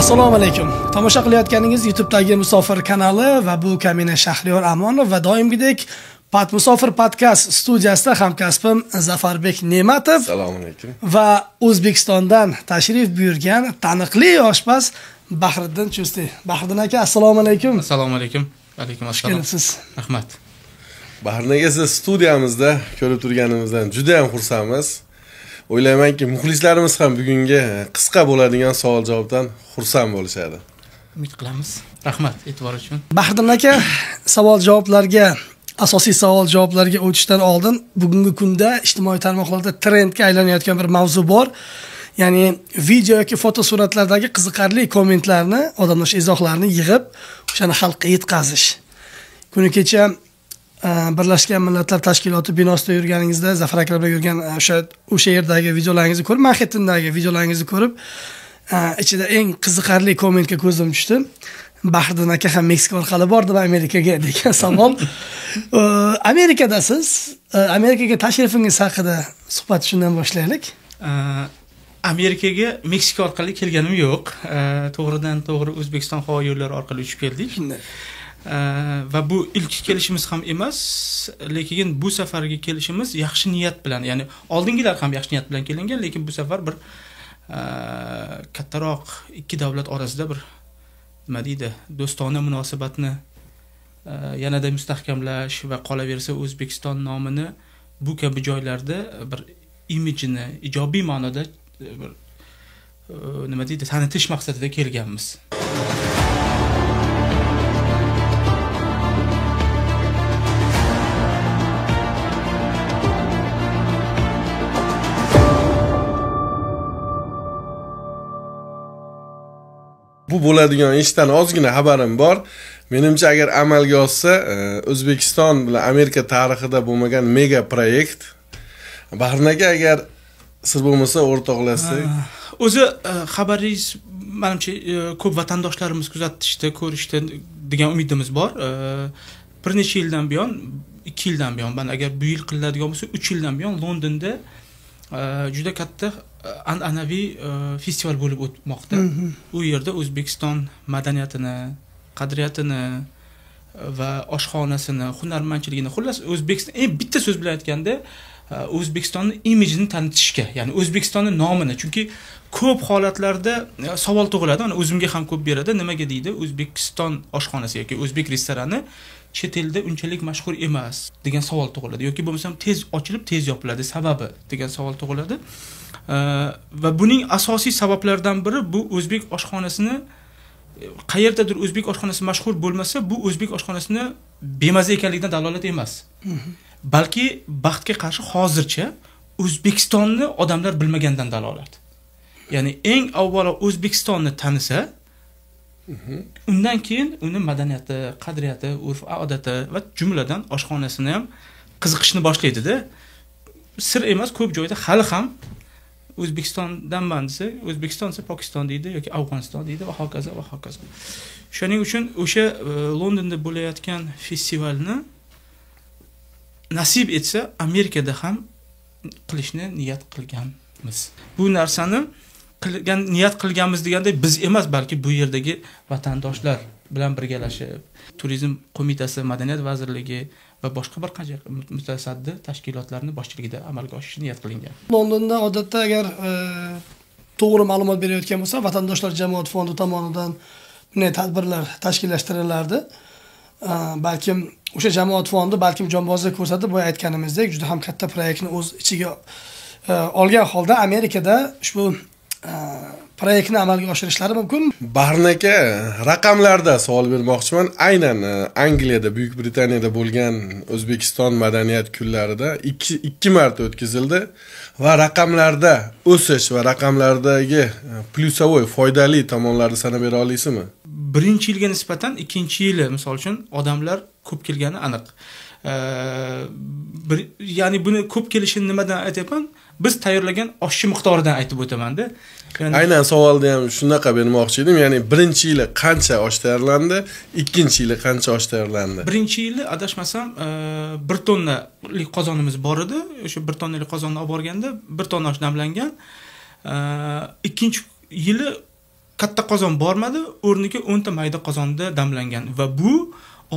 Assalomu alaykum. Tomosha qilayotganingiz YouTube'dagi Musofir kanali va bu Kamina Shahriyor Amonov va doimgidek Musofir podcast studiyasida hamkasbim Zafarbek Ne'matov. Assalomu alaykum. Va O'zbekistondan tashrif buyurgan taniqli oshpaz Bahriddin Chusti. Bahriddin aka, assalomu alaykum. Assalomu alaykum. Alaykum assalom. Kelibsiz. Rahmat. Bahriddin aka, siz studiyamizda ko'rib turganimizdan juda ham xursandmiz. O'ylaymanki, muxlislarimiz ham bugungi qisqa bo'ladigan savol-javobdan xursand bo'lishadi. Umid qilamiz. Rahmat e'tibor uchun. Bahriddin aka, asosiy savol-javoblarga o'tishdan oldin bugungi kunda ijtimoiy tarmoqlarda trendga aylanayotgan bir mavzu bor. Ya'ni video yoki fotosuratlardagi qiziqarli kommentlarni, odamlar izohlarni yig'ib, o'shani xalqqa yetkazish. Kuni kecha Birlashgan Millatlar Tashkiloti binosida yurganingizda, Zafar aka bilan yurgan o'sha yerdagi videolaringizni ko'rib, Manhattandagi videolaringizni ko'rib, ichida eng qiziqarli kommentga ko'zim tushdi. Bahriddin aka ham Meksika orqali bordimi Amerikaga degan savol. Amerikadasiz. Amerikaga tashrifingiz haqida suhbat shundan boshlaylik. Amerikaga Meksika orqali kelganim yo'q. To'g'ridan-to'g'ri O'zbekiston havo yo'llari orqali uchib keldik. Va bu ilk kelishimiz ham emas, lekin bu safargi kelishimiz yaxshi niyat bilan, ya'ni oldingilar ham yaxshi niyat bilan kelingan, lekin bu safar bir kattaroq ikki davlat orasida bir nima deydi, do'stona munosabatni yanada mustahkamlash va qolaversa O'zbekiston nomini bu kabi joylarda bir imijini ijobiy ma'noda bir nima deydi, tanitish maqsadida kelganmiz. Bu bo'ladigan ishdan ozgina xabarim bor. Menimcha agar amalga oshsa, O'zbekiston bilan Amerika tarixida bo'lmagan mega proyekt. Bahriddin aka, agar siz bo'lmasa o'rtoqlashsak. O'zi xabaringiz menimcha ko'p vatandoshlarimiz kuzatishdi, ko'rishdi degan umidimiz bor. Bir necha yildan buyon, 2 yildan buyon, men agar bu yil qilinadigan bo'lsa, 3 yildan buyon Londonda juda katta an'anaviy festival bo'lib o'tmoqda. U yerda O'zbekiston madaniyatini, qadriyatini va oshxonasini, hunarmandchiligini, xullas O'zbekiston bitta so'z bilan aytganda O'zbekistonning imijini tanitishga, ya'ni O'zbekistonning nomini, chunki ko'p holatlarda savol tug'iladi, mana o'zimga ham ko'p beradi, nimaga deydi, O'zbekiston oshxonasi yoki o'zbek restorani chet elda unchalik mashhur emas degan savol tug'iladi yoki bo'lmasam tez ochilib, tez yopiladi, sababi degan savol tug'iladi. Va buning asosiy sabablaridan biri bu o'zbek oshxonasini qayerdadir o'zbek oshxonasi mashhur bo'lmasa, bu o'zbek oshxonasini bemaza ekanligidan dalolat emas. Balki baxtga qarshi hozircha O'zbekistonni odamlar bilmagandan dalolat. Ya'ni eng avvalo O'zbekistonni tanisa, undan keyin uni madaniyati, qadriyati, urf-odati va jumladan oshxonasini ham qiziqishni boshlaydi-da. Sir emas, ko'p joyda hali ham O'zbekistondanman desa, O'zbekiston desa Pokiston deydi yoki Afg'oniston deydi va hokazo va hokazo. Shuning uchun o'sha Londonda bo'layotgan festivalni nasib etsa Amerikada ham qilishni niyat qilganmiz. Bu narsani niyat qilganmiz deganda biz emas, balki bu yerdagi vatandoshlar bilan birgalashib, Turizm qo'mitasi, Madaniyat vazirligi va boshqa bir qancha mutasaddi tashkilotlarning boshchiligida amalga oshishi niyat qilingan. Londonda odatda agar to'g'ri ma'lumot berayotgan bo'lsa, Vatandoshlar jamoat fondi tomonidan bunday tadbirlar tashkillashtirilardi. Balkim o'sha jamoat fondi jonbozlik ko'rsatib, boya aytganimizdek, juda ham katta proyektni o'z ichiga olgan holda Amerikada ushbu proyektni amalga oshirishlari mumkin. Bahriddin aka, raqamlarda savol bermoqchiman. Aynan Angliyada, Buyuk Britaniyada bo'lgan O'zbekiston madaniyat kunlarida 2 marta o'tkazildi va raqamlarda o'sish va raqamlardagi plyusovoy foydali tomonlarni sanab bera olasizmi? Birinchi yilga nisbatan ikkinchi yili, misol uchun, odamlar ko'p kelgani aniq. Ya'ni buni ko'p kelishini nimadan aytyapman? Biz tayyorlagan oshchi miqdoridan aytib o'taman-da. Aynan savolni ham shunaqa bermoqchi edim. Ya'ni birinchi yili qancha osh tayyorlandi, ikkinchi yili qancha osh tayyorlandi? Birinchi yili adashmasam 1 tonnalik qozonimiz bor edi. O'sha 1 tonnalik qozonni olib borganda 1 tonna osh damlangan. Ikkinchi yili katta qozon bormadi, o'rniga 10 ta mayda qozonda damlangan va bu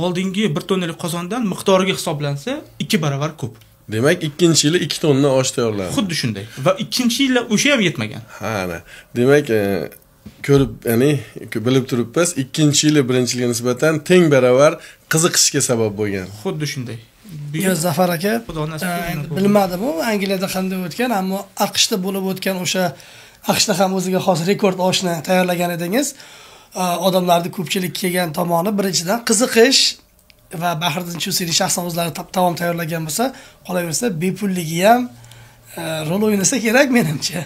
oldingi 1 tonnalik qozondan miqdoriga hisoblansa 2 barobar ko'p. Demak, ikkinchi yili 2 tonna osh tayyorlandi. Xuddi shunday. Va ikkinchi yili o'sha ham yetmagan. Ha, ana. Demak, ko'rib, ya'ni bilib turibmiz, ikkinchi yili birinchi yilga nisbatan teng barobar qiziqishga sabab bo'lgan. Xuddi shunday. Yo, Zafar aka, bilmadim u Angliyada qanday o'tgan, ammo AQShda bo'lib o'tgan o'sha AQShda ham o'ziga xos rekord oshni tayyorlagan edingiz. Odamlarning ko'pchilik kelgan tomoni birinchidan qiziqish va Bahriddin Chusiyning shaxsan o'zlari taom tayyorlagan bo'lsa, qolaversa bepulligi ham rol o'ynasa kerak menimcha.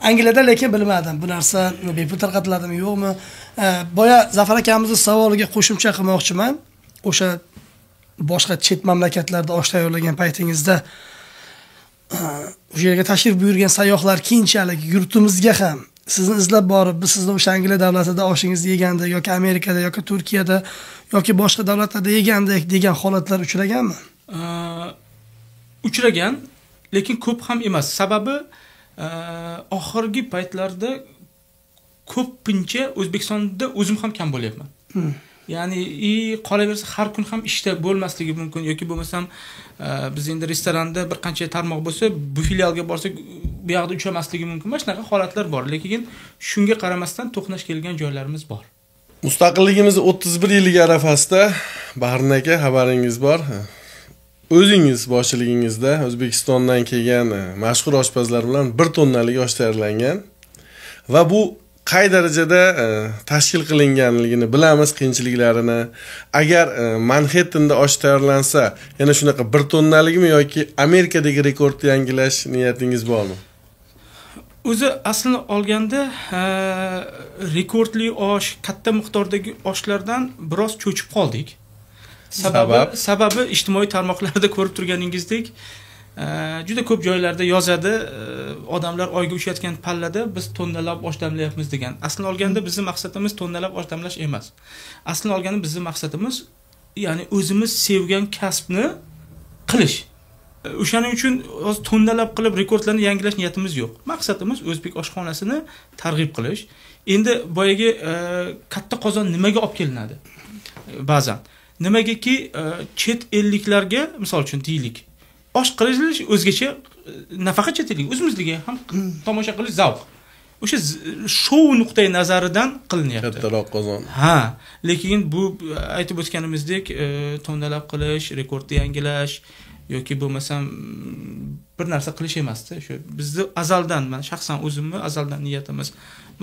Angliyada lekin bilmadim bu narsa bepul tarqatiladimi yo'qmi. Boya Zafar akamizning savoliga qo'shimcha qilmoqchiman. O'sha boshqa chet mamlakatlarda osh tayyorlagan paytingizda o'sha yerga tashrif buyurgan sayyohlar keyinchalik yurtimizga ham sizni izlab borib, biz sizni o'sha Angliya davlatida oshingizni yeganda yoki Amerikada yoki Turkiyada yoki boshqa davlatlarda yegandik degan holatlar uchraganmi? Uchragan, lekin ko'p ham emas. Sababi oxirgi paytlarda ko'pincha O'zbekistonda o'zim ham kam bo'lyapman. Ya'ni qolaversa har kun ham ishda bo'lmasligi mumkin yoki bo'lmasam biz endi restoranda bir qancha tarmoq bo'lsa, bu filialga borsak, bu yoqda uchramasligi mumkin. Mana shunaqa holatlar bor, lekin shunga qaramasdan to'qnash kelgan joylarimiz bor. Mustaqilligimiz 31 yiliga arafasida Bahriddin aka xabaringiz bor. O'zingiz boshchiligingizda O'zbekistondan kelgan mashhur oshpazlar bilan 1 tonnalik osh tayyorlangan va bu qay darajada tashkil qilinganligini bilamiz, qiyinchiliklarini. Agar Manhattanda osh tayyorlansa, yana shunaqa 1 tonnalikmi yoki Amerikadagi rekordni yangilash niyatingiz bormi? O'zi aslini olganda rekordli osh, katta miqdordagi oshlardan biroz cho'chib qoldik. Sababi ijtimoiy tarmoqlarda ko'rib turganingizdek, juda ko'p joylarda yozadi, odamlar oyga ushayotgan pallada biz tonnalab osh damlayapmiz degan. Aslini olganda bizning maqsadimiz tonnalab osh damlash emas. Aslini olganda bizning maqsadimiz, ya'ni o'zimiz sevgan kasbni qilish. O'shaning uchun tonnalab qilib rekordlarni yangilash niyatimiz yo'q. Maqsadimiz o'zbek oshxonasini targ'ib qilish. Endi boyagi katta qozon nimaga olib kelinadi? Ba'zan nimagaki chet elliklarga, misol uchun deylik, osh qilish o'zgacha, nafaqat chet ellik, o'zimizga ham tomosha qilish zavq. O'sha shou nuqtai nazaridan qilinyapti. Kattaroq qozon. Ha, lekin bu aytib o'tganimizdek, tonnalab qilish, rekordni yangilash yoki bo'lmasam bir narsa qilish emasdi. Shu bizni azaldan, men shaxsan o'zimni azaldan niyatimiz,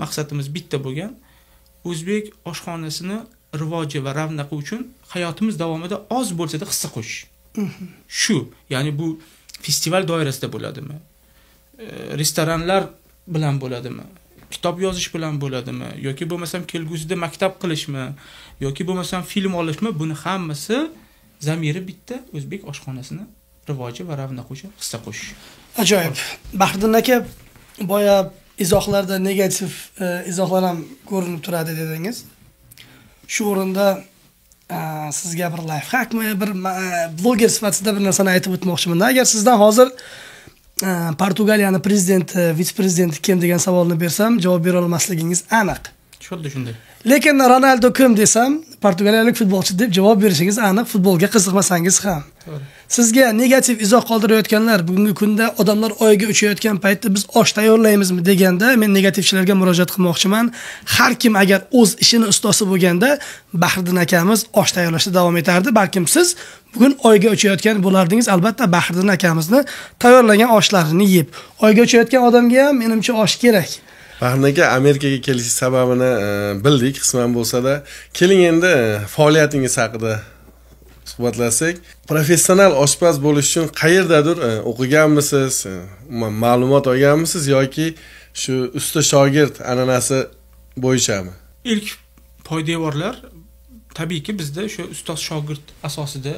maqsadimiz bitta bo'lgan, o'zbek oshxonasini rivoji va ravnaqi uchun hayotimiz davomida oz bo'lsa-da hissa qo'shish. Shu, ya'ni bu festival doirasida bo'ladimi? Restoranlar bilan bo'ladimi? Kitob yozish bilan bo'ladimi? Yoki bo'lmasam kelgusida maktab qilishmi? Yoki bo'lmasam film olishmi? Buni hammasi zamiri bitta, o'zbek oshxonasini rivoji va ravnaqi uchun hissa qo'shish. Ajoyib. Bahriddin aka, boya izohlarda negativ izohlar ham ko'rinib turadi dedingiz. Shu o'rinda sizga bir life hackmi, bir bloger sifatida bir narsani aytib o'tmoqchiman. Agar sizdan hozir Portugaliyaning prezidenti, vitse-prezidenti kim degan savolni bersam, javob bera olmasligingiz aniq. Xuddi shunday. Lekin Ronaldo kim desam, portugaliyalik futbolchi deb javob berishingiz aniq, futbolga qiziqmasangiz ham. Sizga negativ izoh qoldirayotganlar, bugungi kunda odamlar oyiga uchayotgan paytda biz osh tayyorlaymizmi deganda, men negativchilarga murojaat qilmoqchiman. Har kim agar o'z ishini ustosi bo'lganda, Bahriddin akamiz osh tayyorlashda davom etardi. Balkim siz bugun oyga uchayotgan bo'lardingiz, albatta Bahriddin akamizni tayyorlagan oshlarini yeb. Oyga uchayotgan odamga ham menimcha osh kerak. Bahriddin aka Amerikaga kelish sababini bildik, qisman bo'lsa-da. Keling endi faoliyatingiz haqida suhbatlasak. Professional oshpaz bo'lish uchun qayerdadir o'qiganmisiz, ma'lumot olganmisiz yoki shu usta shogird an'anasi bo'yichami? İlk poydevorlar tabiiyki bizda shu ustoz shogird asosida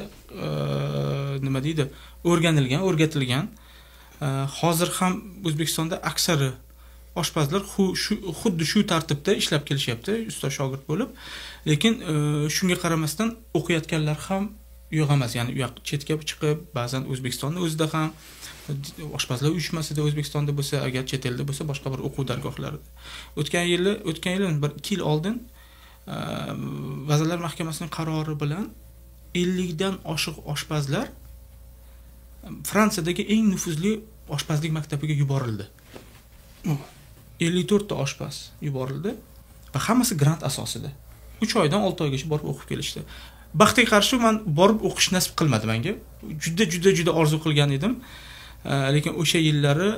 nima deydi, o'rgatilgan. Hozir ham O'zbekistonda aksari oshpazlar xuddi shu tartibda ishlab kelishyapti, ustoz shogird bo'lib. Lekin shunga qaramasdan o'qiyotganlar ham yo'q emas, ya'ni u yoq chetga chiqib, ba'zan O'zbekistonning o'zida ham oshpazlar uyushmasida O'zbekistonda bo'lsa, agar chet elda bo'lsa, boshqa bir o'quv dargohlarida. O'tgan yil bir 2 yil oldin Vazirlar Mahkamasining qarori bilan 50 dan oshiq oshpazlar Fransiyadagi eng nufuzli oshpazlik maktabiga yuborildi. 54 ta oshpaz yuborildi va hammasi grant asosida. 3 oydan 6 oygacha borib o'qib kelishdi. Baxtga qarshi men borib o'qish nasib qilmadi menga. Juda orzu qilgan edim. Lekin o'sha yillari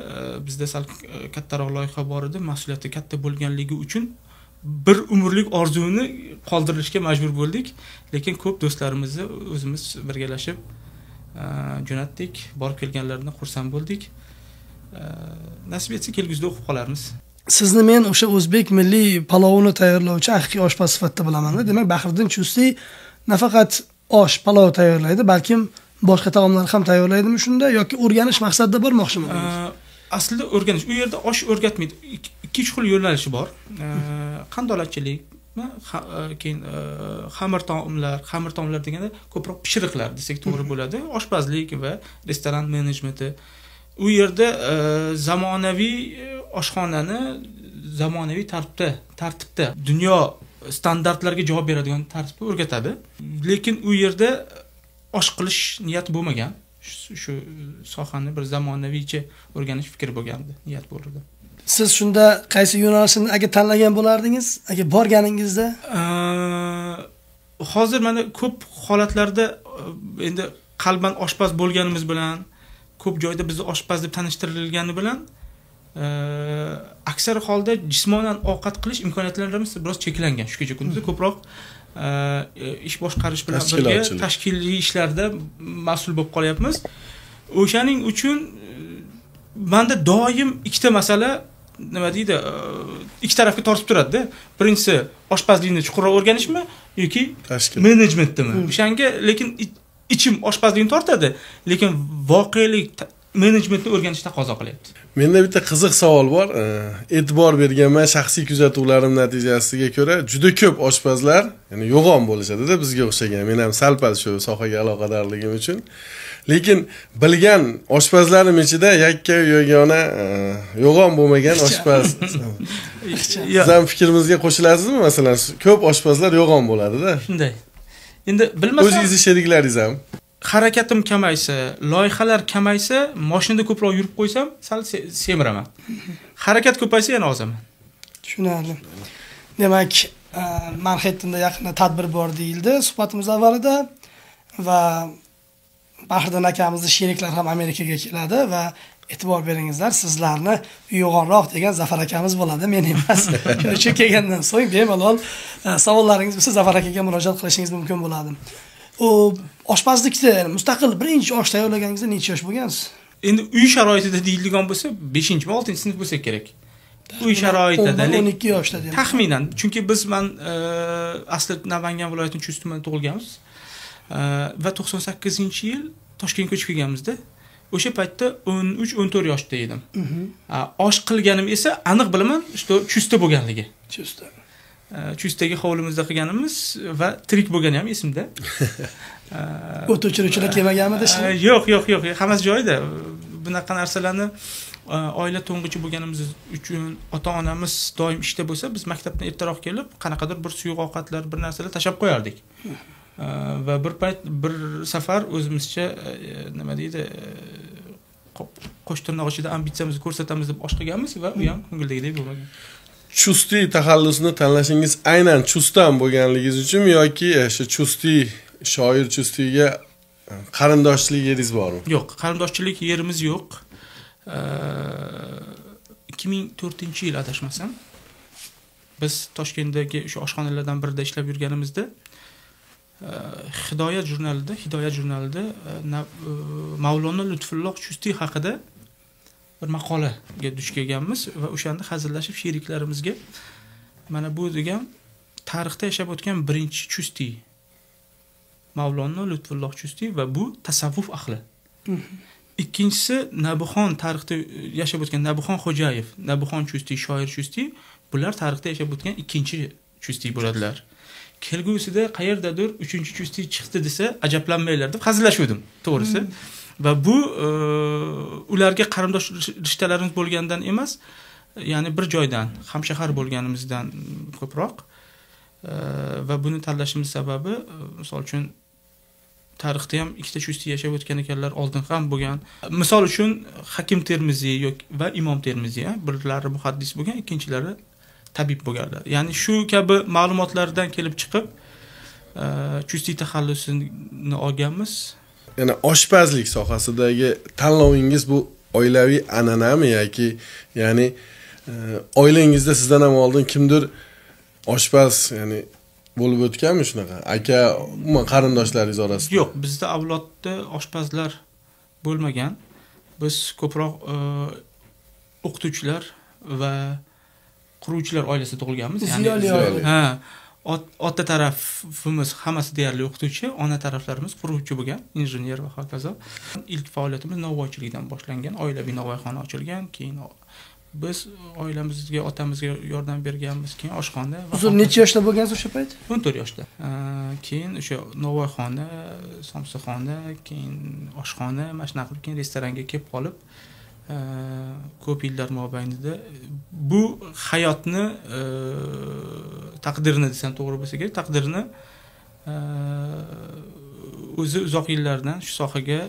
bizda sal kattaroq loyiha bor edi, mas'uliyati katta bo'lganligi uchun bir umrlik orzuni qoldirishga majbur bo'ldik. Lekin ko'p do'stlarimizni o'zimiz birgalashib jo'natdik. Borib kelganlarida xursand bo'ldik. Nasib etsa kelgusida o'qib qolarmiz. Sizni men o'sha o'zbek milliy palovini tayyorlovchi haqiqiy oshpaz sifatida bilaman. Demak, Bahriddin Chustiy nafaqat osh, palov tayyorlaydi, balkim boshqa taomlar ham tayyorlaydimi shunda yoki o'rganish maqsadida bormoqchimi? Aslida o'rganish. U yerda osh o'rgatmaydi. Ikki xil yo'nalishi bor. Qandolatchilik, keyin xamir taomlar deganda ko'proq pishiriqlar desak to'g'ri bo'ladi. Oshpazlik va restoran menejmenti. U yerda zamonaviy oshxonani zamonaviy tartibda dunyo standartlariga javob beradigan tartibda o'rgatadi. Lekin u yerda osh qilish niyat bo'lmagan. Shu sohani bir zamonaviycha o'rganish fikri bo'lgandi, niyat bo'ldi. Siz shunda qaysi yo'nalishni agar tanlagan bo'lardingiz, agar borganingizda? Hozir mana ko'p holatlarda endi qalban oshpaz bo'lganimiz bilan, ko'p joyda bizni oshpaz deb tanishtirilgani bilan aksar holda jismonan ovqat qilish imkoniyatlarimiz biroz cheklangan. Shu kecha kunduzda ko'proq ish boshqarish bilan birga tashkiliy ishlarda mas'ul bo'lib qolyapmiz. O'shaning uchun menda doim ikkita masala nima deydi, ikki tarafga tortib turadi-da. Birinchisi oshpazlikni chuqurroq o'rganishmi yoki menejmentdimi? O'shanga lekin ichim oshpazlikni tortadi, lekin voqelik menejmentni o'rganishni taqozo qilyapti. Menda bitta qiziq savol bor. E'tibor berganman shaxsiy kuzatuvlarim natijasiga ko'ra juda ko'p oshpazlar, ya'ni yo'g'on bo'lishadi-da bizga o'xshagan. Men ham sal-pal shu sohaga aloqadorligim uchun. Lekin bilgan oshpazlarim ichida yakka yagona yo'g'on bo'lmagan oshpaz. Siz ham fikrimizga qo'shilasizmi? Masalan, ko'p oshpazlar yo'g'on bo'ladi-da. Shunday. Endi bilmasam o'zingizni sheriklaringiz ham harakatim kamaysa, loyihalar kamaysa, mashinada ko'proq yurib qo'ysam, sal semiraman. Harakat ko'paysa yana ozaman. Tushunarli. Demak, Manhattan'da yaqinda tadbir bor deyildi suhbatimiz avvalida va Bahriddin akamizning sheriklar ham Amerikaga keladi va e'tibor beringizlar, sizlarni yo'g'onroq degan Zafar akamiz bo'ladi, men emas. Shuning uchun kelgandan so'ng bemalol savollaringiz bo'lsa Zafar akaga murojaat qilishingiz mumkin bo'ladi. O oshpazlikda mustaqil birinchi osh tayyorlaganingizda necha yosh bo'lgansiz? Endi uy sharoitida deyilgan bo'lsa 5-mi 6-sinf bo'lsa kerak. Uy sharoitida 12 yoshda deyman. Taxminan, chunki men asli Namangan viloyatining Chust tumanida tug'ilganmiz. Va 98-yil Toshkentga ko'chib kelganmizda. O'sha paytda 13-14 yoshda edim. Osh qilganim esa aniq bilaman, Chustda bo'lganligi. Chustda. Chustdagi hovlimizda qilganimiz va tirik bo'lgani ham esimda. O't o'chiruvchilar kelmaganmidi? Yo'q, hammasi joyida. Bunaqa narsalarni oila to'ng'ichi bo'lganimiz uchun ota-onamiz doim ishda bo'lsa, biz maktabdan ertaroq kelib, qanaqadir bir suyuq ovqatlar, bir narsalar tashab qo'yardik. Va bir safar o'zimizcha nima deydi, qo'sh tirnoq ichida ambitsiyamizni ko'rsatamiz deb osh qilganmiz va u ham ko'ngildagidek bo'lmagan. Chustiy taxallusini tanlashingiz aynan Chustdan bo'lganligingiz uchunmi yoki o'sha Chustiy shoir Chustiyga qarindoshchilik yeringiz bormi? Yo'q, qarindoshchilik yerimiz yo'q. 2004-yil adashmasam, biz Toshkentdagi o'sha oshxonalardan birida ishlab yurganimizda Hidoyat jurnalida Mavlono Lutfulloh Chustiy haqida bir maqolaga duch kelganmiz va o'shanda hazillashib sheriklarimizga mana bu degan tarixda yashab o'tgan birinchi Chustiy Mavlono Lutfulloh Chustiy va bu tasavvuf ahli. Ikkinchisi Nabuxon, tarixda yashab o'tgan Nabuxon Xo'jayev, Nabuxon Chustiy, shoir Chustiy, bular tarixda yashab o'tgan ikkinchi Chustiy bo'ladilar. kelgusida qayerdadir 3-chusti chiqdi desa ajablanmanglar deb hazillashuvdim, to'g'risi. Va bu ularga qarindosh rishtalarimiz bo'lgandan emas, ya'ni bir joydan, hamshahar bo'lganimizdan ko'proq. Va buni tanlashimiz sababi, misol uchun tarixda ham ikkita chusti yashab o'tgan ekanlar, oldin ham bo'lgan. Misol uchun Hakim Termiziy va Imom Termiziy, birlari muhaddis bo'lgan, ikkinchilari tabib bo'lganlar. Ya'ni shu kabi ma'lumotlardan kelib chiqib, chusti taxallusini olganmiz. Yana oshpazlik sohasidagi tanlovingiz bu oilaviy an'anami yoki ya'ni oilangizda sizdan ham oldin kimdir oshpaz ya'ni bo'lib o'tganmi shunaqa? Aka, umuman qarindoshlaringiz orasida? Yo'q, bizda avlodda oshpazlar bo'lmagan. Biz ko'proq o'qituvchilar va quruvchilar oilasida tug'ilganmiz. Ya'ni ha, ota tarafimiz hammasi deyarli o'qituvchi, ona taraflarimiz quruvchi bo'lgan, injener va hokazo. Ilk faoliyatimiz novvoychilikdan boshlangan, oilaviy novvoyxona ochilgan, keyin biz oilamizga, otamizga yordam berganmiz, keyin oshxona. Uzr, necha yoshda bo'lgansiz o'sha payt? 14 yoshda. Keyin o'sha novvoyxona, somsaxona, keyin oshxona, mana shunaqa qilib keyin restoranga kelib qolib, ko'p yillar mobaynida bu hayotni taqdirini desam to'g'ri bo'lsa kerak, taqdirini o'zi uzoq yillardan shu sohaga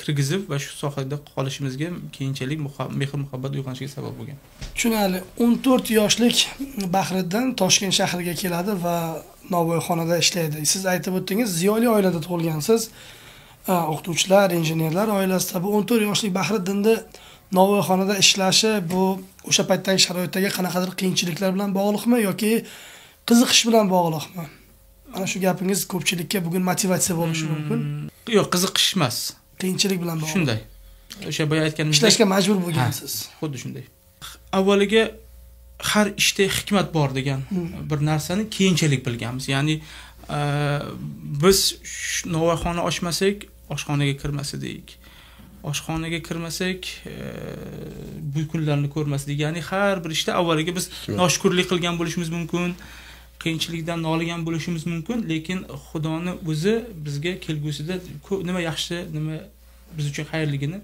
kirgizib va shu sohada qolishimizga keyinchalik mehr muhabbat uyg'onishiga sabab bo'lgan. Tushunarli. 14 yoshlik Bahriddin Toshkent shahriga keladi va novvoyxonada ishlaydi. Siz aytib o'tdingiz, ziyoli oilada tug'ilgansiz. O'qituvchilar, injenerlar oilasida. Bu 14 yoshlik Bahriddinni novvoyxonada ishlashi bu o'sha paytdagi sharoitdagi qanaqadir qiyinchiliklar bilan bog'liqmi yoki qiziqish bilan bog'liqmi? Mana shu gapingiz ko'pchilikka bugun motivatsiya bo'lishi mumkin. Yo'q, qiziqish emas. Qiyinchilik bilan bog'liq. Shunday. O'sha boya aytganimizdek ishlashga majbur bo'lgansiz. Xuddi shunday. Avvaliga har ishda hikmat bor degan bir narsani keyinchalik bilganmiz. Ya'ni biz novvoyxona ochmasak, oshxonaga kirmas edik. Oshxonaga kirmasak, bu kunlarni ko'rmasdik. Ya'ni har bir ishda avvaliga biz noshukrlik qilgan bo'lishimiz mumkin, qiyinchilikdan noligan bo'lishimiz mumkin, lekin Xudoning o'zi bizga kelgusida nima yaxshi, nima biz uchun xayrligini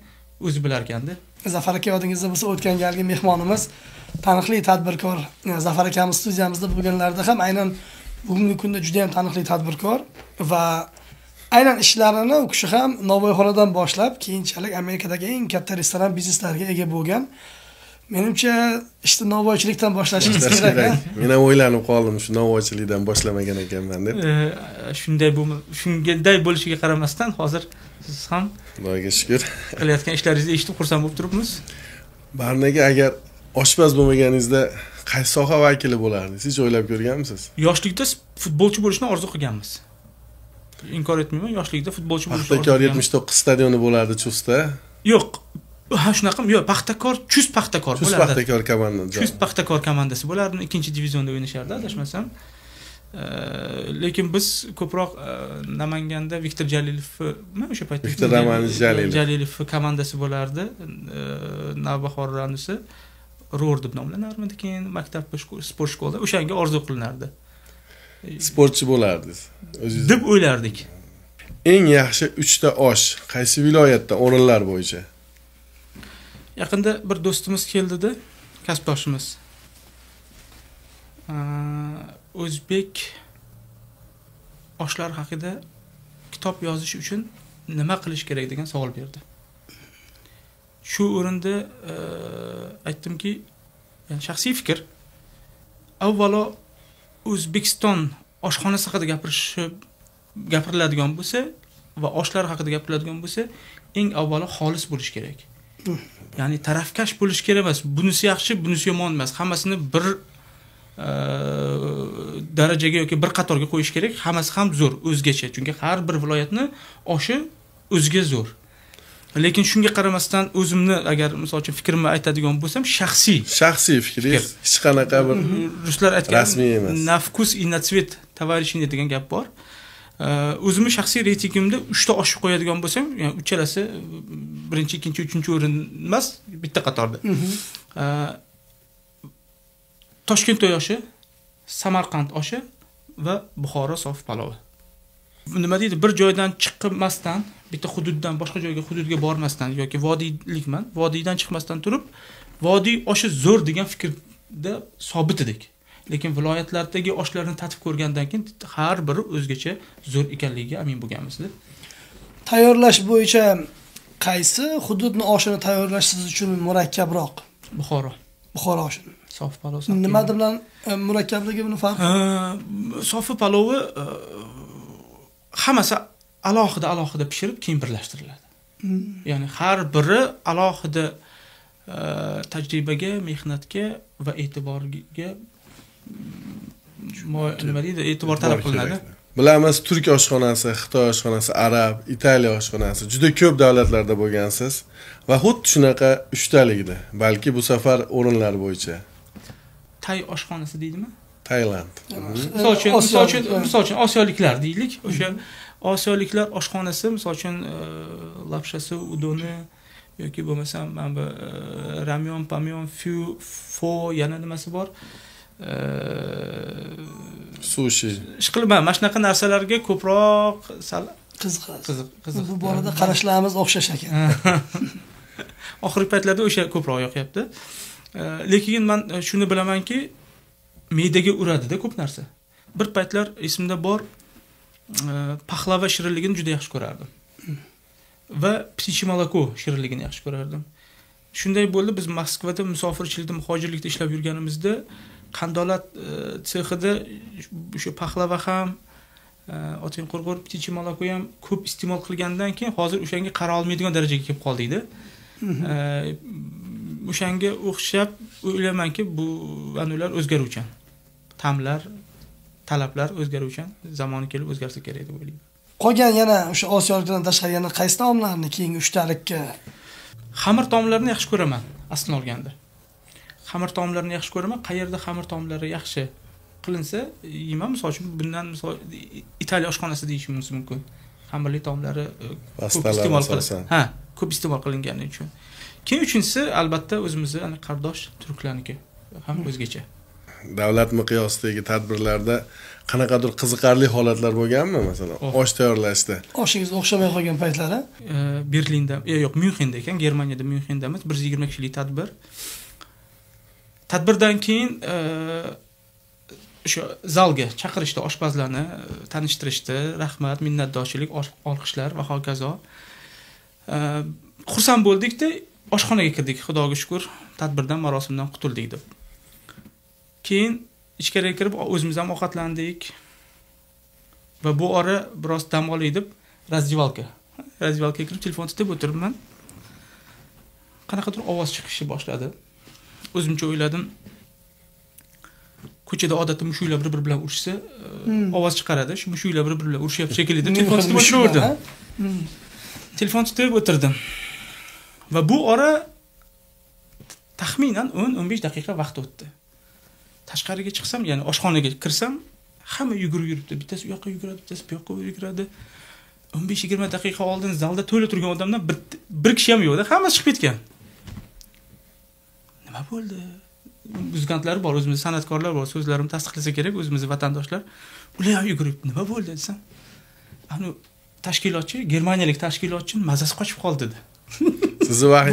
o'zi bilar ekanda. Zafar aka, yodingizda bo'lsa, o'tgan galgi mehmonimiz taniqli tadbirkor Zafar akamiz studiyamizda bo'lganlarida ham aynan bugungi kunda juda ham taniqli tadbirkor va aynan ishlarini u kishi ham novvoyxonadan boshlab keyinchalik Amerikadagi eng katta restoran bizneslariga ega bo'lgan. Menimcha ishni novvoychilikdan boshlashingiz kerak. Men ham o'ylanib qoldim shu novvoychilikdan boshlamagan ekanman deb. Shunday bo'lishiga qaramasdan hozir siz ham Xudoga shukr qilayotgan ishlaringizni eshitib xursand bo'lib turibmiz. Barnaga agar oshpaz bo'lmaganingizda qaysi soha vakili bo'lardingiz? Hiç o'ylab ko'rganmisiz? Yoshlikda futbolchi bo'lishni orzu qilganmiz. Inkor etmayman, yoshlikda futbolchi bo'lishni orzu qilganmiz. Paxtakor 79 stadioni bo'lardi Chustda. Yo'q. Ha, shunaqami? Yo'q, Paxtakor, Chust Paxtakor bo'lardi. Chust Paxtakor komandasi. Chust Paxtakor komandasi bo'lardi, 2-divizionda o'ynashardi, adashmasam. Lekin biz ko'proq Namanganda Viktor Jalilov, men o'sha paytda Viktor Jalilov komandasi bo'lardi. Navbahor Ranusi Ro'r deb nomlanardi, keyin maktab sport shkolada o'shanga orzu qilinardi. Sportchi bo'lardingiz o'zingiz deb o'ylardik. Eng yaxshi 3 ta osh qaysi viloyatda o'rinlar bo'yicha? Yaqinda bir do'stimiz keldi-da, kasbdoshimiz. O'zbek oshlar haqida kitob yozish uchun nima qilish kerak degan savol berdi. Shu o'rinda aytdimki, yani shaxsiy fikr, avvalo O'zbekiston oshxonasi haqida gapiriladigan bo'lsa va oshlar haqida gapiriladigan bo'lsa, eng avvalo xolis bo'lish kerak. Ya'ni tarafkash bo'lish kerak emas. Bunisi yaxshi, bunisi yomon emas. Hammasini bir darajaga yoki bir qatorga qo'yish kerak. Hammasi ham zo'r, o'zgacha. Chunki har bir viloyatni oshi o'ziga zo'r. Lekin shunga qaramasdan o'zimni agar misol uchun fikrimni aytadigan bo'lsam, shaxsiy fikringiz hech qanaqa bir ruslar aytgan rasmiy emas. Na vkus и на цвет товарищини degan gap bor. O'zimni shaxsiy reytingimda 3 ta osh qo'yadigan bo'lsam, ya'ni uchalasi birinchi, ikkinchi, uchinchi o'rin emas, bitta qatorda. Toshkent oshi, Samarqand oshi va Buxoro sof palovi. Nima deydi, bir joydan chiqmasdan, bitta hududdan boshqa joyga hududga bormasdan yoki vodiylikman, vodiydan chiqmasdan turib, vodiy oshi zo'r degan fikrda sobit edik. Lekin viloyatlardagi oshlarni tatib ko'rgandan keyin har biri o'zgacha zo'r ekanligiga amin bo'lganmiz. Tayyorlash bo'yicha qaysi hududni oshini tayyorlash siz uchun murakkabroq? Buxoro. Buxoro oshi. Sof palov. Nima bilan murakkabligi buni farqi? Sofi palovi hammasi alohida pishirib keyin birlashtiriladi. Ya'ni har biri alohida tajribaga, mehnatga va e'tiborga nima deydi, e'tibor talab qilinadi. Bilamiz, turk oshxonasi, xitoy oshxonasi, arab, italiya oshxonasi juda ko'p davlatlarda bo'lgansiz va xuddi shunaqa uchtalikda, balki bu safar o'rinlar bo'yicha. Tay oshxonasi deydimi? Tailand. Misol uchun Osiyoliklar deylik, o'sha Osiyoliklar oshxonasi, misol uchun lapshasi, udoni yoki bo'lmasa mana bu ramyon, pamyon, fo yana nimasi bor? Sushi. Ishqilman, mana shunaqa narsalarga ko'proq qiziq. Bu borada qarashlarimiz o'xshash ekan. Oxirgi paytlarda o'sha ko'proq yoqyapti. Lekin men shuni bilamanki, me'daga uradi-da ko'p narsa. Bir paytlar esimda bor, paxlava shirinligini juda yaxshi ko'rardim. Va птичье молоко shirinligini yaxshi ko'rardim. Shunday bo'ldi, biz Moskvada musofirchilikda, muhojirlikda ishlab yurganimizda qandolat sexida o'sha paxlava ham, oting qurg'ur, птичье молоко ham ko'p iste'mol qilgandan keyin hozir o'shanga qara olmaydigan darajaga kelib qoldik-da. O'shanga o'xshab o'ylaymanki, bu anular o'zgaruvchan. Ta'mlar, talablar o'zgaruvchan, zamoni kelib o'zgarsa kerak deb o'ylayman. Qolgan yana o'sha osiyoliklardan tashqari yana qaysi taomlarni keyingi uchtalikka? Xamir taomlarini yaxshi ko'raman, aslini olganda. Xamir taomlarini yaxshi ko'raman. Qayerda xamir taomlari yaxshi qilinsa, yeyman. Misol uchun bundan Italiya oshxonasi deyishimiz mumkin. Xamirli taomlari ko'p iste'mol qilinadi. Ha, ko'p iste'mol qilingani uchun. Keyin uchinchisi albatta o'zimizning ana qardosh turklarniki ham o'zgacha. Davlat miqyosidagi tadbirlarda qanaqadir qiziqarli holatlar bo'lganmi, masalan, osh tayyorlashda? Oshingiz o'xshamay qolgan paytlari? Berlinda, yo'q, Myunxenda ekan, Germaniyada Myunxendamiz 120 kishilik tadbir. Tadbirdan keyin o'sha zalga chaqirishdi, oshpazlarni tanishtirishdi, rahmat, minnatdorchilik, olqishlar va hokazo. Xursand bo'ldik-da, oshxonaga kirdik, Xudoga shukr, tadbirdan, marosimdan qutuldik deb. Keyin ichkariga kirib o'zimiz ham ovqatlandik va bu ora biroz dam olay deb razdivalkaga kirib telefon tutib o'tiribman. Qanaqadir ovoz chiqishni boshladi. O'zimcha o'yladim, ko'chada odatda mushuklar bir-biri bilan urishsa, ovoz chiqaradi. Shu mushuklar bir-biri bilan urishyapti shekilli deb telefon tutib o'tirdim. Telefon tutib o'tirdim. Va bu ora taxminan 10-15 daqiqa vaqt o'tdi. Tashqariga chiqsam, ya'ni oshxonaga kirsam, hamma yugurib yuribdi. Bittasi u yoqqa yuguradi, bittasi bu yoqqa yuguradi. 15-20 daqiqa oldin zalda to'la turgan odamdan bir kishi ham yo'qda, hammasi chiqib ketgan. Nima bo'ldi? Muzikantlar bor, o'zimizning san'atkorlar bor, so'zlarimni tasdiqlasa kerak, o'zimizning vatandoshlar. Ular ham yugurib, nima bo'ldi desam, ana tashkilotchi, germaniyalik tashkilotchi mazasi qochib qoldi dedi. Sizni vaqt.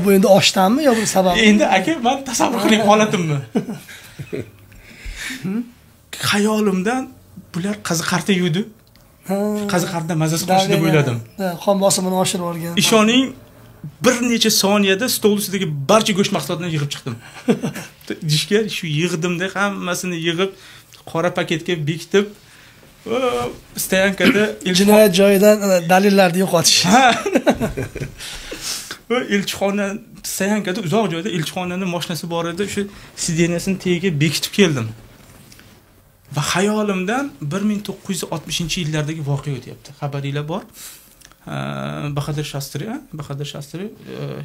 Bu endi oshdanmi yo bu sabab? Endi aka, men tasavvur qiling holatimni. Xayolimdan bular qaziqarta yudi. Qaziqartda mazasi qochdi deb o'yladim. Qon bosimini oshirib olgan. Ishoning, bir necha soniyada stol ustidagi barcha go'sht mahsulotlarini yig'ib chiqdim. Dishga shu yig'dimda hammasini yig'ib qora paketga bekitib, stoyankada jinoyat joyidan dalillarni yo'qotish. Elchixona stoyankada uzoq joyda elchixonaning mashinasi bor edi, shu sideniyasini tagiga bekitib keldim. Va xayolimdan 1960-yillardagi voqea o'tyapti. Xabaringlar bor. Bahadur Shastri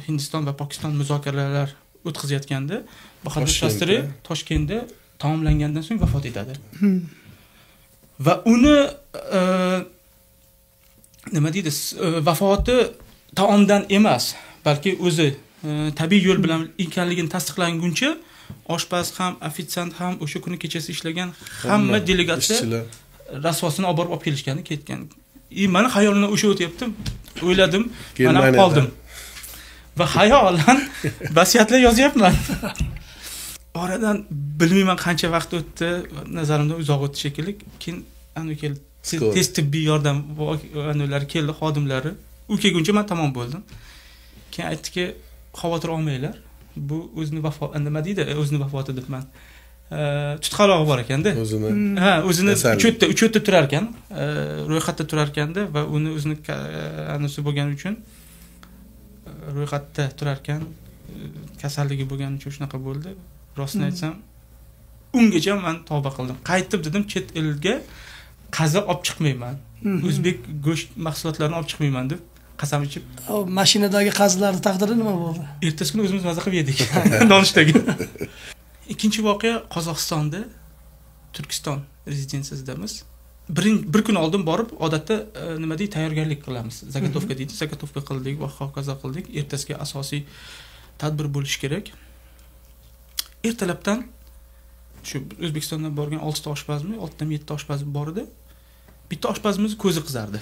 Hindiston va Pokiston muzokaralar o'tkazayotganda Bahadur Shastri Toshkentda taomlangandan so'ng vafot etadi. Va uni nima deydi, vafoti taomdan emas, balki o'zi tabiiy yo'l bilan ekanligini tasdiqlanguncha oshpaz ham, ofitsiant ham o'sha kuni kechasi ishlagan hamma delegatsiya ishchilar. rasvosini olib kelishgani ketgan. Meni xayolimdan o'sha o'tyapti. O'yladim, mana Germaniyada. qoldim. Va xayolan vasiyatlar yozyapman. Oradan bilmayman qancha vaqt o'tdi, nazarimdan uzoq o'tdi shekilli. Keyin keldi. Tez tibbiy yordam anulari keldi, xodimlari. U kelguncha men tamom bo'ldim. Keyin aytdiki, xavotir olmanglar. Bu o'zini nima deydi? O'zini vafoti debman. Tutqalog'i bor ekanda. O'zini 3 turar ekan, ro'yxatda turar ekanda va uni o'zini anisi bo'lgani uchun ro'yxatda turar ekan, kasalligi bo'lgani uchun shunaqa bo'ldi. Rostini aytsam, ungacha men tavba qildim. Qaytib dedim, chet elga qaza olib chiqmayman. O'zbek go'sht mahsulotlarini olib chiqmayman deb qasam ichib. Mashinadagi qazilarning taqdiri nima bo'ldi? Ertasi kuni o'zimiz maza qilib yedik. Nonushtaga. Ikkinchi voqea Qozog'istonda, Turkiston rezidensiyasidamiz. Bir kun oldin borib, odatda nima deydi, tayyorgarlik qilamiz. Zagotovka deydi, zagotovka qildik va hokazo qildik. Ertasiga asosiy tadbir bo'lish kerak. Ertalabdan shu O'zbekistondan borgan 6 ta oshpazmi, 6 ta 7 ta oshpaz bor edi. Bitta oshpazimiz ko'zi qizardi.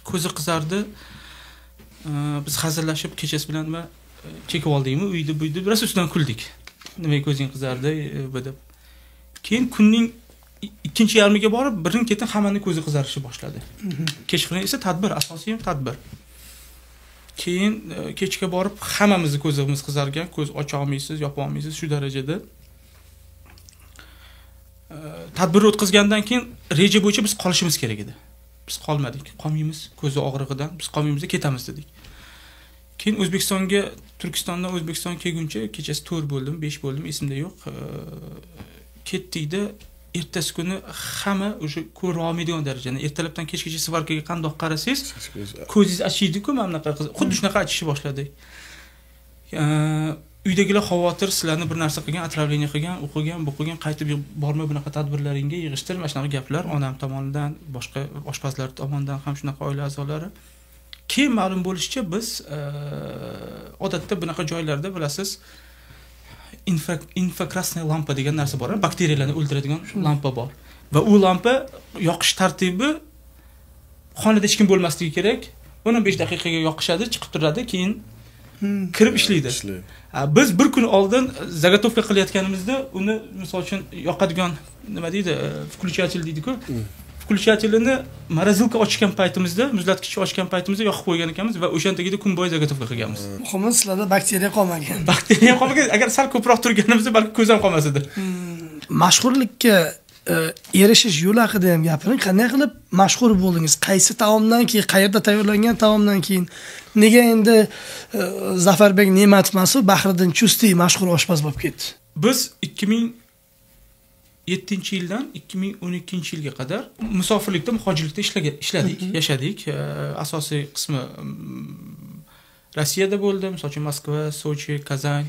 Ko'zi biz hazillashib kechasi bilan va chekib oldikmi, uyda buydi, biroz ustidan kuldik. Nimaga ko'zing qizardi deb. Keyin kunning ikkinchi yarmiga borib, birin-ketin hammaning ko'zi qizarishi boshladi. Kechqurun esa tadbir, asosiy tadbir. Keyin kechga borib hammamizning ko'zimiz qizargan, ko'z ocha olmaysiz, yopa olmaysiz shu darajada. Tadbir o'tkazgandan keyin reja bo'yicha biz qolishimiz kerak edi. Biz qolmadik. Qolmaymiz, ko'zi og'rig'idan biz qolmaymiz, ketamiz dedik. Keyin Turkistondan O'zbekistonga kelguncha kechasi 4 bo'ldim, 5 bo'ldim, esimda yo'q. Ketdik-da, ertasi kuni hamma o'sha ko'ra olmaydigan darajada. Ertalabdan kechgacha svarkaga qandoq qarasangiz, ko'zingiz achiydi-ku, mana bunaqa qilib. Xuddi shunaqa achishni boshladi. Uydagilar xavotir, sizlarni bir narsa qilgan, atravleniya qilgan, o'qigan, bu qilgan, qaytib borma bunaqa tadbirlaringga yig'ishtir, mana shunaqa gaplar onam tomonidan, boshqa oshpazlar tomonidan ham shunaqa oila a'zolari. Keyin ma'lum bo'lishicha biz odatda bunaqa joylarda bilasiz, infrakrasniy lampa degan narsa bor, bakteriyalarni o'ldiradigan lampa bor. Va u lampa yoqish tartibi xonada hech kim bo'lmasligi kerak. 15 daqiqaga yoqishadi, chiqib turadi, keyin kirib ishlaydi. Biz bir kun oldin zagotovka qilayotganimizda uni misol uchun yoqadigan nima deydi, включатель deydi-ku. Включателini morozilka ochgan paytimizda, muzlatgich ochgan paytimizda yoqib qo'ygan ekanmiz va o'shandagida kun bo'yi zagotovka qilganmiz. Muhimi sizlarda bakteriya qolmagan. Bakteriya qolmagan, agar sal ko'proq turganimizda balki ko'z ham qolmas edi. Mashhurlikka erishish yo'li haqida ham gapiring. Qanday qilib mashhur bo'ldingiz? Qaysi taomdan keyin, qayerda tayyorlangan taomdan keyin? Nega endi Zafarbek Ne'matmasov Bahriddin Chustiy mashhur oshpaz bo'lib ketdi? Biz 2007-yildan 2012-yilga qadar musofirlikda, muhojirlikda ishladik, yashadik. Asosiy qismi Rossiyada bo'ldi, misol uchun Moskva, Sochi, Kazan.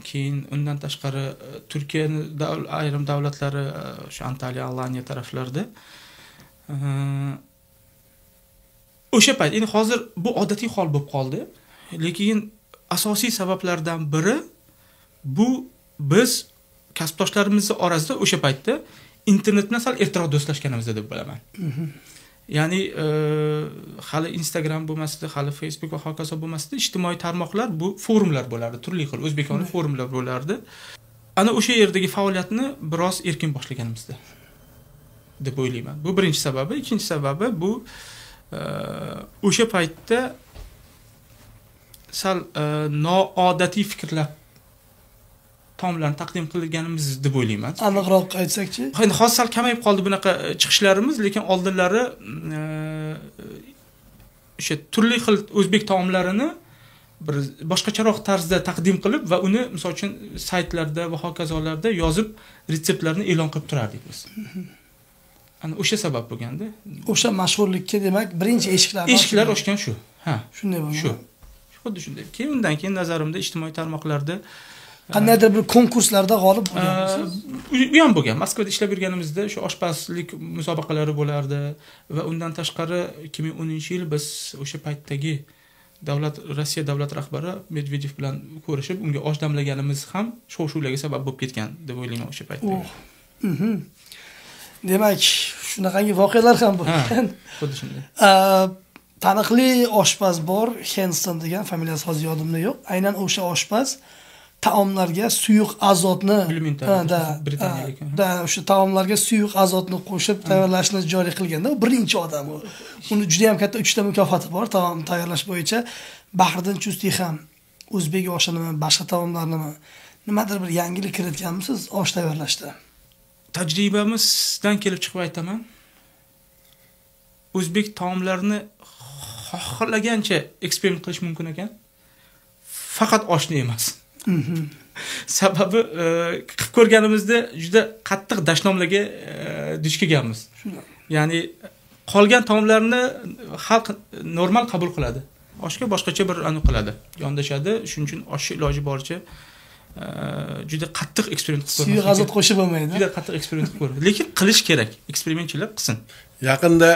Keyin undan tashqari Turkiyaning ayrim davlatlari, o'sha Antaliya, Alaniya taraflarida. O'sha payt, endi hozir bu odatiy hol bo'lib qoldi, lekin asosiy sabablardan biri bu biz kasbdoshlarimiz orasida o'sha paytda internet bilan sal ertaroq do'stlashganimizda deb bilaman. Ya'ni hali Instagram bo'lmasdi, hali Facebook va hokazo bo'lmasdi, ijtimoiy tarmoqlar, bu forumlar bo'lardi, turli xil o'zbekona forumlar bo'lardi. Ana o'sha yerdagi faoliyatni biroz erkin boshlaganimizda deb o'ylayman. Bu birinchi sababi, ikkinchi sababi bu o'sha paytda sal noodatiy fikrlar taomlarni taqdim qilganimiz deb o'ylayman. Aniqroq aytsakchi? Endi hozir sal kamayib qoldi bunaqa chiqishlarimiz, lekin oldinlari o'sha turli xil o'zbek taomlarini bir boshqacharoq tarzda taqdim qilib va uni misol uchun saytlarda va hokazolarda yozib retseptlarni e'lon qilib turardik biz. Ana o'sha sabab bo'lganda. O'sha mashhurlikka demak birinchi eshiklar ochgan shu. Ha, shunday bo'lgan. Shu. Xuddi shunday. Keyin undan keyin nazarimda ijtimoiy tarmoqlarda qandaydir bir konkurslarda g'olib bo'lgansiz? U ham bo'lgan. Moskvada ishlab yurganimizda shu oshpazlik musobaqalari bo'lardi va undan tashqari 2010-yil biz o'sha paytdagi Rossiya davlat rahbari Medvedev bilan ko'rishib, unga osh damlaganimiz ham shov-shuvlarga sabab bo'lib ketgan deb o'ylayman o'sha paytda. Demak, shunaqangi voqealar ham bo'lgan. Xuddi shunday. Taniqli oshpaz bor, Henston degan, familiyasi hozir yodimda yo'q. Aynan o'sha oshpaz taomlarga suyuq azotni o'sha taomlarga suyuq azotni qo'shib tayyorlashni joriy qilganda, u birinchi odam u. Uni juda ham katta 3 ta mukofoti bor taom tayyorlash bo'yicha. Bahriddin Chustiy ham o'zbek oshinimi, boshqa taomlarnimi nimadir bir yangilik kiritganmisiz osh tayyorlashda? Tajribamizdan kelib chiqib aytaman. O'zbek taomlarini xohlagancha eksperiment qilish mumkin ekan. Faqat oshni emas. Sababi qilib ko'rganimizda juda qattiq dashnomlarga duch kelganmiz. Ya'ni qolgan taomlarni xalq normal qabul qiladi. Oshga boshqacha bir aniq qiladi. Yondashadi. Shuning uchun oshni iloji boricha juda qattiq eksperiment qilib ko'rmoq. Suyuq azot qo'shib bo'lmaydi. Juda qattiq eksperiment qilib ko'rdi. Lekin qilish kerak. Eksperimentchilar qilsin. Yaqinda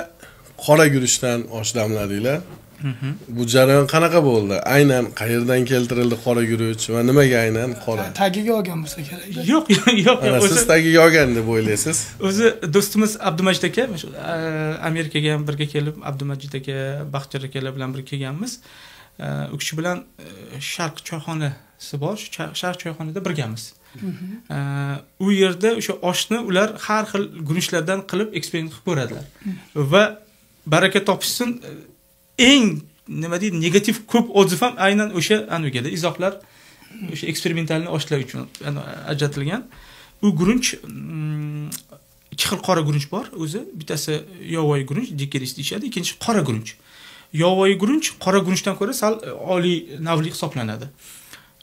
qora guruchdan osh damladinglar. Bu jarayon qanaqa bo'ldi? Aynan qayerdan keltirildi qora guruch va nimaga aynan qora? Tagiga olgan bo'lsa kerak. Yo'q. Siz tagiga olgan deb o'ylaysiz? O'zi do'stimiz Abdumajid aka, Amerikaga ham birga kelib, Abdumajid aka, Baxtiyor akalar bilan birga kelganmiz. U kishi bilan Sharq choyxonasi bor, Sharq choyxonada birgamiz. U yerda o'sha oshni ular har xil guruchlardan qilib eksperiment qilib ko'radilar. Va baraka topishsin, eng nima deydi, negativ ko'p odziv ham aynan o'sha anugada izohlar o'sha eksperimentalni oshlar uchun ajratilgan. U guruch ikki xil qora guruch bor o'zi. Bittasi yovvoyi guruch, dikeris deyishadi, ikkinchisi qora guruch. Yovvoyi guruch qora guruchdan ko'ra sal oliy navli hisoblanadi.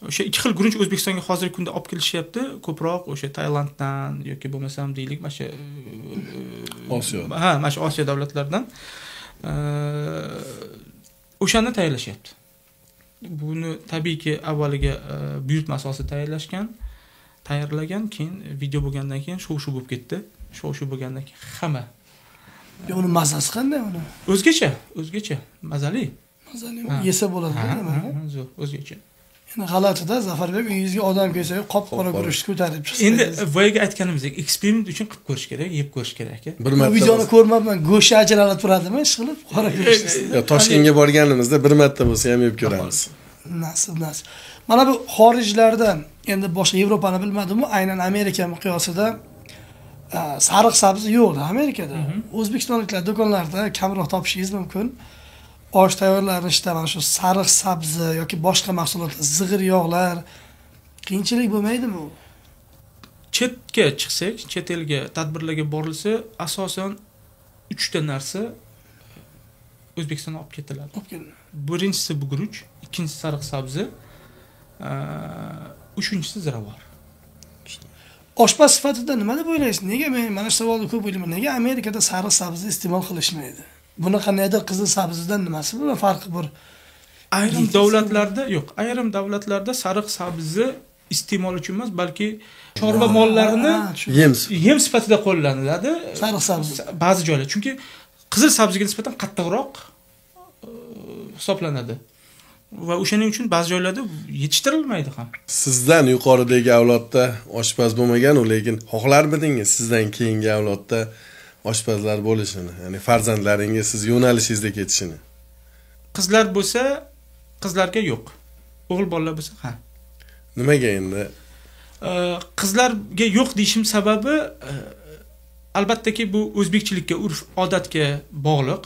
O'sha ikki xil guruch O'zbekistonga hozirgi kunda olib kelishyapti, ko'proq o'sha Tailanddan yoki bo'lmasam deylik, mana shu Osiyo. Mana shu Osiyo davlatlaridan o'shani tayyorlashyapti. Buni tabiiyki avvaliga buyurtma asosida tayyorlagan, keyin video bo'lgandan keyin shuv-shuv bo'lib ketdi. Shuv-shuv bo'lgandan keyin hamma. Uni mazasi qanday uni? O'zgacha, mazali. Mazali yesa bo'ladimi? Zo'r, o'zgacha. Endi g'alatida Zafarbek uyingizga odam kelsa, qop-qora guruchni ko'tarib chiqsa. Endi voyaga aytganimizdek, eksperiment uchun qilib ko'rish kerak, yeb ko'rish kerak. Bir marta videoni ko'rmabman, go'shti ajralib turadimi, ish qilib qora guruchni. Toshkentga borganimizda bir marta bo'lsa ham yeb ko'ramiz. Nasib. Mana bu xorijlarda, endi boshqa Yevropani bilmadim-ku, aynan Amerika miqyosida sariq sabzi yo'q Amerikada. O'zbekistonliklar do'konlarda kamroq topishingiz mumkin. Osh tayyorlanishda mana shu sariq sabzi yoki boshqa mahsulotlar, zig'ir yog'lar qiyinchilik bo'lmaydimi u? Chetga chiqsak, chet elga tadbirlarga borilsa, asosan 3 ta narsa O'zbekistonga olib ketiladi. Birinchisi bu guruch, ikkinchisi sariq sabzi, uchinchisi ziravor. Oshpaz sifatida nima deb o'ylaysiz? Nega men mana shu savolni ko'p o'ylayman. Nega Amerikada sariq sabzi iste'mol qilishmaydi? Buni qandaydir qizil sabzidan nimasi bilan farqi bor? Ayrim davlatlarda sariq sabzi iste'mol uchun emas, balki chorva mollarini yem sifatida qo'llaniladi. Sariq sabzi ba'zi joylar, chunki qizil sabziga nisbatan qattiqroq hisoblanadi. Va o'shaning uchun ba'zi joylarda yetishtirilmaydi ham. Sizdan yuqoridagi avlodda oshpaz bo'lmagan, lekin xohlarmidingiz sizdan keyingi avlodda oshpazlar bo'lishini, ya'ni farzandlaringiz siz yo'nalishingizda ketishini? Qizlar bo'lsa, qizlarga yo'q. O'g'il bolalar bo'lsa, ha. Nimaga endi? Qizlarga yo'q deyishim sababi albattaki bu o'zbekchilikka, urf-odatga bog'liq.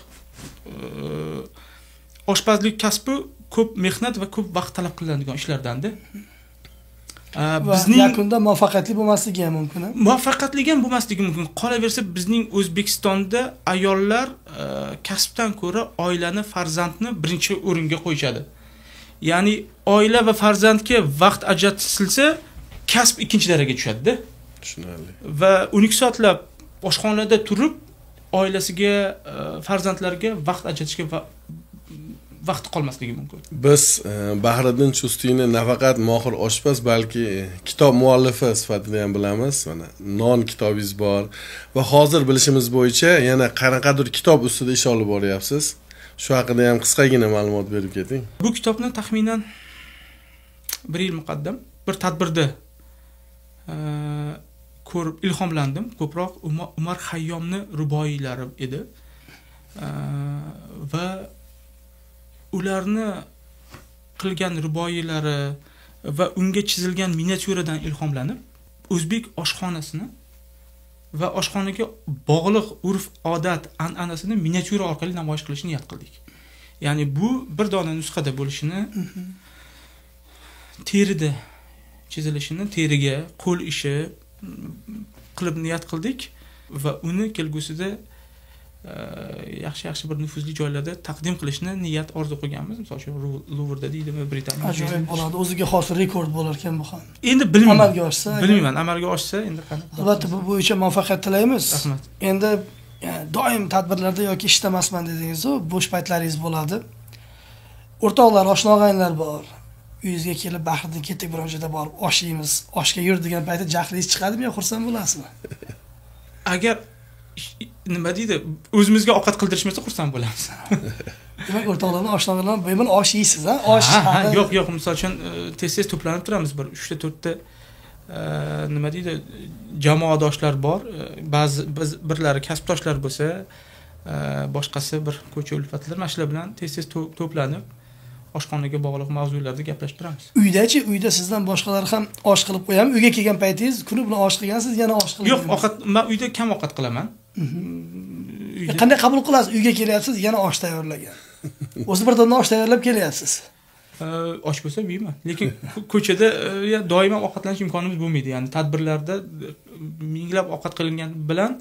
Oshpazlik kasbi ko'p mehnat va ko'p vaqt talab qiladigan ishlardan-da. Bizning yakunda muvaffaqiyatli bo'lmasligi ham mumkin. Muvaffaqiyatli ham bo'lmasligi mumkin. Qolaversa, bizning O'zbekistonda ayollar kasbdan ko'ra oilani, farzandni birinchi o'ringa qo'yishadi. Ya'ni oila va farzandga vaqt ajratilsa, kasb ikkinchi darajaga tushadi-da. Tushunarli. Va 12 soatlab oshxonada turib, oilasiga, farzandlariga vaqt ajratishga vaqti qolmasligi mumkin. Biz Bahriddin Chustiyni nafaqat mohir oshpaz, balki kitob muallifi sifatida ham bilamiz. Mana non kitobingiz bor va hozir bilishimiz bo'yicha yana qanaqadir kitob ustida ish olib boryapsiz. Shu haqida ham qisqagina ma'lumot berib keting. Bu kitobni taxminan 1 yil muqaddam bir tadbirda ko'rib ilhomlandim. Ko'proq Umar Xayyomni ruboiylari edi. Va ularni qilgan ruboiylari va unga chizilgan miniatyuradan ilhomlanib, o'zbek oshxonasini va oshxonaga bog'liq urf-odat, an'anasini miniatyura orqali namoyish qilishni niyat qildik. Ya'ni bu bir dona nusxada bo'lishini, terida chizilishini, teriga qo'l ishi qilib niyat qildik va uni kelgusida yaxshi bir nufuzli joylarda taqdim qilishni niyat orzu qilganmiz. Misol uchun Luvrda deydimi, Britaniyada. Ajoyib bo'ladi. O'ziga xos rekord bo'lar ekan bu ham. Endi bilmayman. Amalga oshsa, bilmayman. Amalga oshsa endi qanaqa. Albatta bu bo'yicha muvaffaqiyat tilaymiz. Rahmat. Endi doim tadbirlarda yoki ishdamasman dedingiz-ku, bo'sh paytlaringiz bo'ladi. O'rtoqlar, oshna-og'aynilar bor. Uyingizga kelib, Bahriddin ketdik biron joyda borib osh yeymiz, oshga yur degan paytda jahlingiz chiqadimi yo xursand bo'lasizmi? Agar nima deydi, o'zimizga ovqat qildirishmasa xursand bo'lamiz. Demak, o'rtoqlarni oshna-og'aynilar bemalol osh yeysiz, ha? Osh. Yo'q, misol uchun tez-tez to'planib turamiz, bir 3 ta 4 ta nima deydi, jamoadoshlar bor. Ba'zi birlari kasbdoshlar bo'lsa, boshqasi bir ko'cha ulfatlar, mana shular bilan tez-tez to'planib oshxonaga bog'liq mavzularda gaplashib turamiz. Uyda sizdan boshqalar ham osh qilib qo'yami? Uyga kelgan paytingiz kuni bilan osh qilgansiz, yana osh qilib. Yo'q, men uyda kam ovqat qilaman. Qanday qabul qilasiz? Uyga kelyapsiz, yana osh tayyorlagan. O'zi bir dona osh tayyorlab kelyapsiz. Osh bo'lsa yeyman. Lekin ko'chada doimo ovqatlanish imkonimiz bo'lmaydi. Ya'ni tadbirlarda minglab ovqat qilingan bilan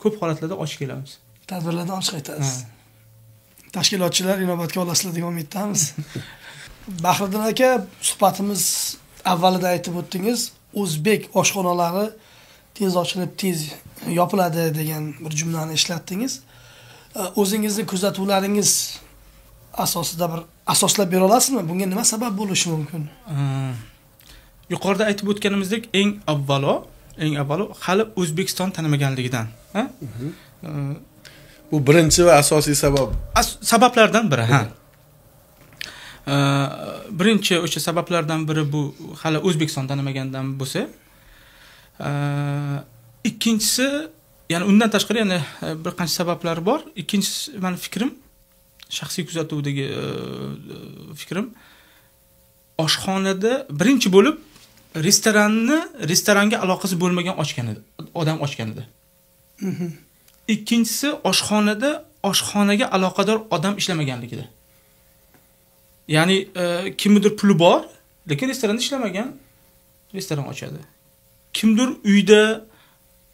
ko'p holatlarda och kelamiz. Tadbirlarda och qaytasiz. Tashkilotchilar inobatga olasizlar degan umiddamiz. Bahriddin aka, suhbatimiz avvalida aytib o'tdingiz, o'zbek oshxonalari tez ochilib, tez yopiladi degan bir jumlani ishlatdingiz. O'zingizning kuzatuvlaringiz asosida bir asoslab bera olasizmi? Bunga nima sabab bo'lishi mumkin? Yuqorida aytib o'tganimizdek, eng avvalo hali O'zbekiston tanimaganligidan, ha? Bu birinchi va asosiy sabab. Sabablardan biri, ha. Birinchi o'sha sabablardan biri bu hali O'zbekiston tanimagandan bo'lsa, ikkinchisi, ya'ni undan tashqari yana bir qancha sabablar bor. Ikkinchisi, meni fikrim, shaxsiy kuzatuvdagi fikrim, oshxonada birinchi bo'lib restoranga aloqasi bo'lmagan odam ochgan edi. Ikkinchisi, oshxonaga aloqador odam ishlamaganligida. Ya'ni kimdir puli bor, lekin restoranda ishlamagan, restoran ochadi. Kimdir uyda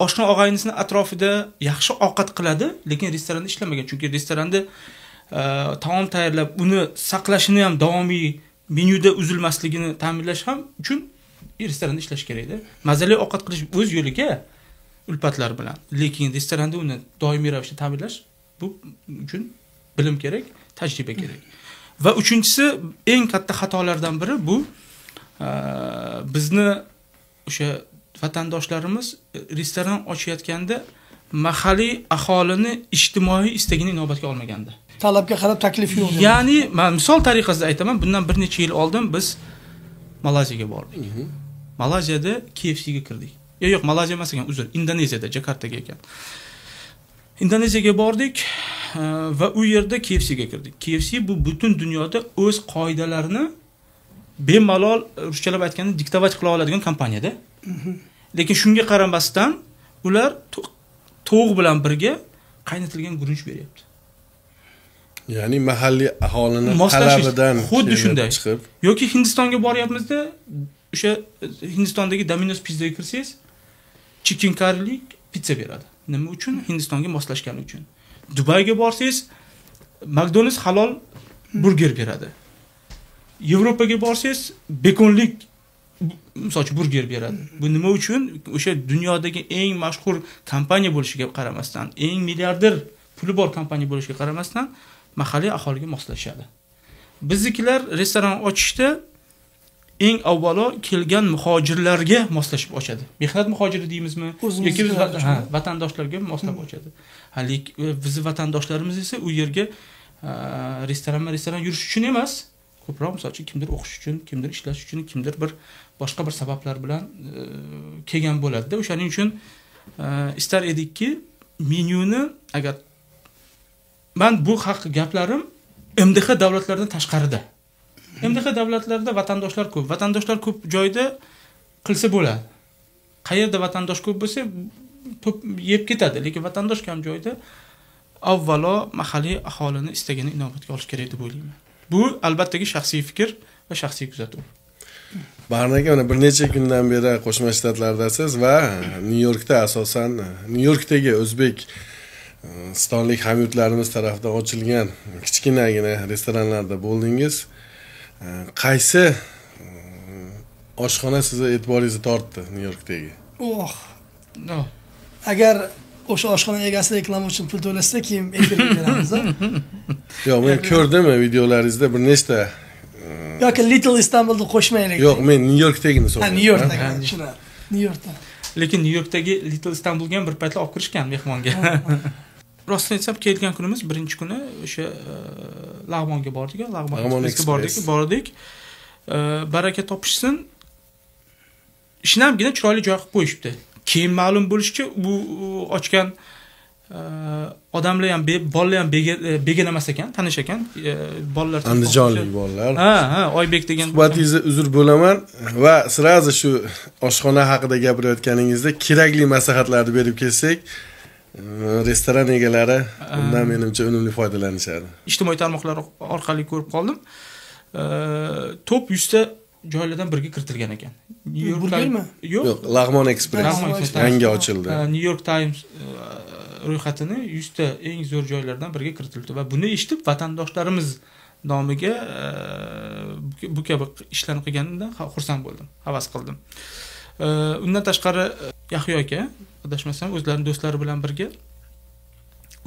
oshna og'aynisini atrofida yaxshi ovqat qiladi, lekin restoranda ishlamagan. Chunki restoranda taom tayyorlab, uni saqlashini ham davomiy menyuda uzilmasligini ta'minlash ham uchun restoranda ishlash kerak-da. Mazali ovqat qilish o'z yo'liga ulfatlar bilan, lekin restoranda uni doimiy ravishda ta'minlash bu uchun bilim kerak, tajriba kerak. Va uchinchisi, eng katta xatolardan biri bu bizni o'sha vatandoshlarimiz restoran ochayotganda mahalliy aholini ijtimoiy istagini inobatga olmaganda. Talabga qarab taklif yo'q. Ya'ni, men misol tariqasida aytaman, bundan bir necha yil oldin biz Malayziyaga bordik. Malayziyada KFC ga kirdik. Yo'q, Malayziya emas ekan, uzr, Indoneziyada, Jakartaga ekan. Indoneziyaga bordik va u yerda KFC ga kirdik. KFC bu butun dunyoda o'z qoidalarini bemalol, ruschalab aytganda, diktovat qila oladigan kompaniyada. Lekin shunga qaramasdan ular tovuq bilan birga qaynatilgan guruch beryapti. Ya'ni mahalliy aholini talabidan xuddi shunday chiqib. Yoki Hindistonga boryapmizda, o'sha Hindistondagi Domino's pizzaga kirsangiz, chicken curry pizza beradi. Nima uchun? Hindistonga moslashgani uchun. Dubayga borsangiz, McDonald's halol burger beradi. Yevropaga borsangiz, bekonlik misol burger beradi. Bu nima uchun? O'sha dunyodagi eng mashhur kompaniya bo'lishiga qaramasdan, eng milliarder puli bor kompaniya bo'lishiga qaramasdan, mahalliy aholiga moslashadi. Biznikilar restoran ochishda eng avvalo kelgan muhojirlarga moslashib ochadi. Mehnat muhojiri deymizmi? Yoki biz vatandoshlarga moslab ochadi. Hali bizning vatandoshlarimiz esa u yerga restoran yurish uchun emas, ko'proq misol uchun kimdir o'qish uchun, kimdir ishlash uchun, kimdir bir boshqa bir sabablar bilan kelgan bo'ladi-da. O'shaning uchun istar edikki, menyuni agar men bu haqi gaplarim MDH davlatlardan tashqarida. MDH davlatlarida vatandoshlar ko'p. Vatandoshlar ko'p joyda qilsa bo'ladi. Qayerda vatandosh ko'p bo'lsa, yeb ketadi, lekin vatandosh kam joyda avvalo mahalliy aholini istagini inobatga olish kerak deb o'ylayman. Bu albatta shaxsiy fikr va shaxsiy kuzatuv. Barna aka, mana bir necha kundan beri Qo'shma Shtatlardasiz va Nyu-Yorkda, asosan Nyu-Yorkdagi o'zbekistonlik hamyurtlarimiz tomonidan ochilgan kichkinagina restoranlarda bo'ldingiz. Qaysi oshxona sizni e'tiboringizni tortdi Nyu-Yorkdagi? Agar o'sha oshxona egasi reklama uchun pul to'lasa, keyin efirga beramiz. Yo'q, men ko'rdim videolaringizda bir nechta. Yoki Little Istanbulni qo'shmaylik. Yo'q, men Nyu-Yorkdagini so'radim. Nyu-Yorkdagi, tushunarli. Nyu-Yorkda. Lekin Nyu-Yorkdagi Little Istanbulga ham bir paytlar olib kirishgan mehmonga. Rostini aytsam, kelgan kunimiz birinchi kuni o'sha Lag'monga bordik, Lag'monga bordik. Baraka topishsin. Ishnamgina chiroyli joy qilib qo'yishibdi. Keyin ma'lum bo'lishicha, bu ochgan odamlar ham, bolalar ham begin emas ekan, tanish ekan. Bolalar Andijonlik bolalar. Ha, Oybek degan. Suhbatingizni uzr bo'laman va sirazi shu oshxona haqida gapirayotganingizda kerakli maslahatlarni berib kelsak, restoran egalari bundan menimcha unumli foydalanishadi. Ijtimoiy tarmoqlar orqali ko'rib qoldim. Top 100 ta joylardan biriga kiritilgan ekan. Burgermi? Yo'q, Lag'mon Express yangi ochildi. New York Times ro'yxatini 100 ta eng zo'r joylardan biriga kiritildi va buni eshitib vatandoshlarimiz nomiga bu kabi ishlarni qilganidan xursand bo'ldim, havas qildim. Undan tashqari Yahyo aka, adashmasam, o'zlarining do'stlari bilan birga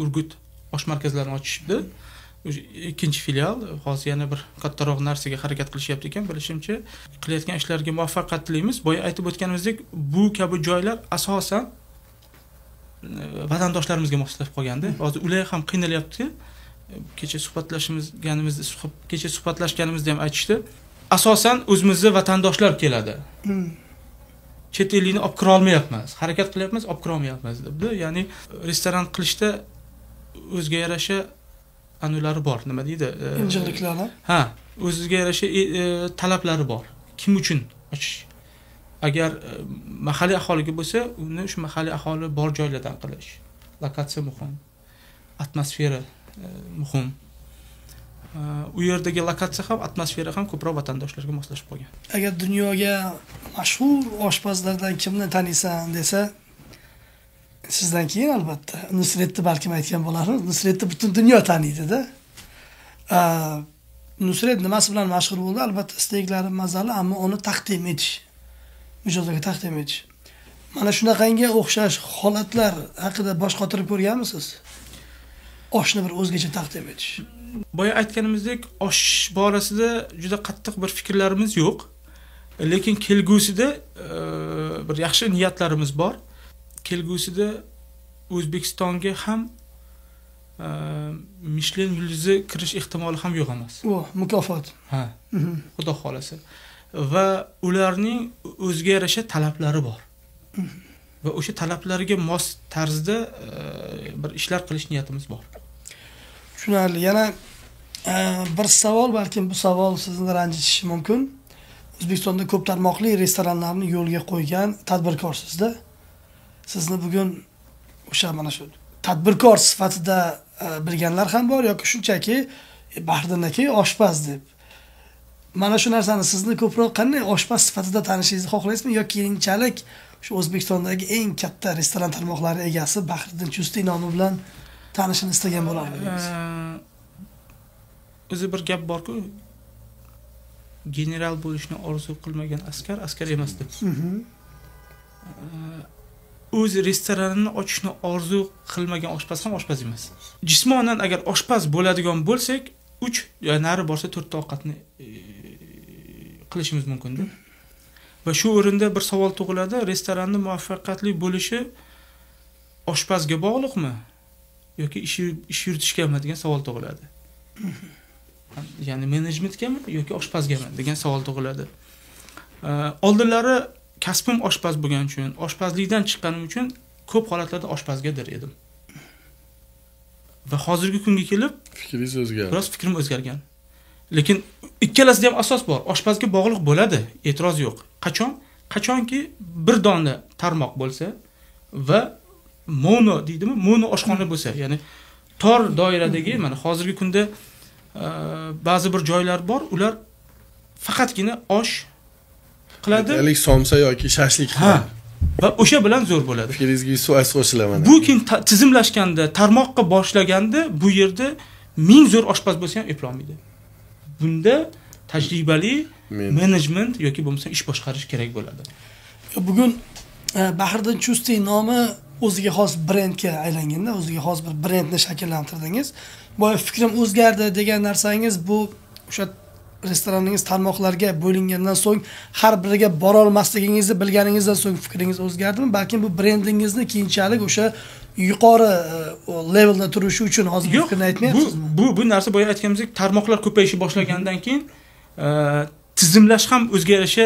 Urgut osh markazlarini ochishdi. Ikkinchi filial, hozir yana bir kattaroq narsaga harakat qilishyapti ekan, bilishimcha. Qilayotgan ishlariga muvaffaqiyat tilaymiz. Boya aytib o'tganimizdek, bu kabi joylar asosan vatandoshlarimizga moslashib qolganda. Hozir ular ham qiynalyapti. Kecha suhbatlashganimizda ham aytishdi. Asosan o'zimizning vatandoshlar keladi. Chet ellikni olib kira olmayapmiz. Harakat qilyapmiz, olib kira olmayapmiz debdi. Ya'ni restoran qilishda o'ziga yarasha anulari bor, nima deydi? Injiqliklari. Ha, o'ziga yarasha talablari bor. Kim uchun ochish? Agar mahalliy aholiga bo'lsa, uni shu mahalliy aholi bor joylardan qilish. Lokatsiya muhim. Atmosfera muhim. U yerdagi lokatsiya ham, atmosfera ham ko'proq vatandoshlarga moslashib qolgan. Agar dunyoga mashhur oshpazlardan kimni taniysan desa, sizdan keyin albatta Nusretni balkim aytgan bo'larmiz. Nusretni butun dunyo taniydi-da. Nusret nimasi bilan mashhur bo'ldi? Albatta steklari mazali, ammo uni taqdim etish, mijozlarga taqdim etish. Mana shunaqangi o'xshash holatlar haqida bosh qotirib ko'rganmisiz? Oshni bir o'zgacha taqdim etish. Boya aytganimizdek, osh borasida juda qattiq bir fikrlarimiz yo'q. Lekin kelgusida bir yaxshi niyatlarimiz bor. Kelgusida O'zbekistonga ham Michelin yulduzi kirish ehtimoli ham yo'q emas. Mukofot. Ha. Xudo xolasa. Va ularning o'ziga yarasha talablari bor. Va o'sha talablarga mos tarzda bir ishlar qilish niyatimiz bor. Tushunarli. Yana bir savol, balkim bu savol sizni ranjitishi mumkin. O'zbekistonda ko'p tarmoqli restoranlarni yo'lga qo'ygan tadbirkorsiz-da. Sizni bugun o'sha mana shu tadbirkor sifatida bilganlar ham bor yoki shunchaki Bahriddin aka oshpaz deb. Mana shu narsani sizni ko'proq qanday oshpaz sifatida tanishingizni xohlaysizmi yoki keyinchalik shu O'zbekistondagi eng katta restoran tarmoqlari egasi Bahriddin Chustiy nomi bilan tanishini istagan bo'lardingiz? O'zi bir gap bor-ku, general bo'lishni orzu qilmagan askar emas deb. O'z restoranini ochishni orzu qilmagan oshpaz ham oshpaz emas. Jismonan agar oshpaz bo'ladigan bo'lsak, 3 nari borsa 4 ta ovqatni qilishimiz mumkin-da. Va shu o'rinda bir savol tug'iladi, restoranning muvaffaqiyatli bo'lishi oshpazga bog'liqmi yoki ish yuritishgami degan savol tug'iladi. Ya'ni menejmentgami yoki oshpazgami degan savol tug'iladi. Oldinlari kasbim oshpaz bo'lgani uchun, oshpazlikdan chiqqanim uchun ko'p holatlarda oshpazga der edim. Va hozirgi kunga kelib Fikringiz o'zgardi. biroz fikrim o'zgargan. Lekin ikkalasida ham asos bor. Oshpazga bog'liq bo'ladi, e'tiroz yo'q. Qachonki bir dona tarmoq bo'lsa va mono deydimi? Mono oshxona bo'lsa, ya'ni tor doiradagi, mana hozirgi kunda ba'zi bir joylar bor, ular faqatgina osh qiladi. Aytaylik somsa yoki shashlik. Va o'sha bilan zo'r bo'ladi. Fikringizga so'z qo'shilaman. Bu keyin tizimlashganda, tarmoqqa boshlaganda bu yerda ming zo'r oshpaz bo'lsa ham eplolmaydi. Bunda tajribali menejment yoki bo'lmasa ish boshqarish kerak bo'ladi. Bugun Bahriddin Chustiy nomi o'ziga xos brendga aylanganda, o'ziga xos bir brendni shakllantirdingiz. Boya fikrim o'zgardi degan narsangiz bu o'sha restoraningiz tarmoqlarga bo'lingandan so'ng har biriga bora olmasligingizni bilganingizdan so'ng fikringiz o'zgardimi? Balki bu brendingizni keyinchalik o'sha yuqori levelda turishi uchun hozir fikrni aytmayapsizmi? Bu narsa boya aytganimizdek, tarmoqlar ko'payishni boshlagandan keyin tizimlash ham o'ziga yarasha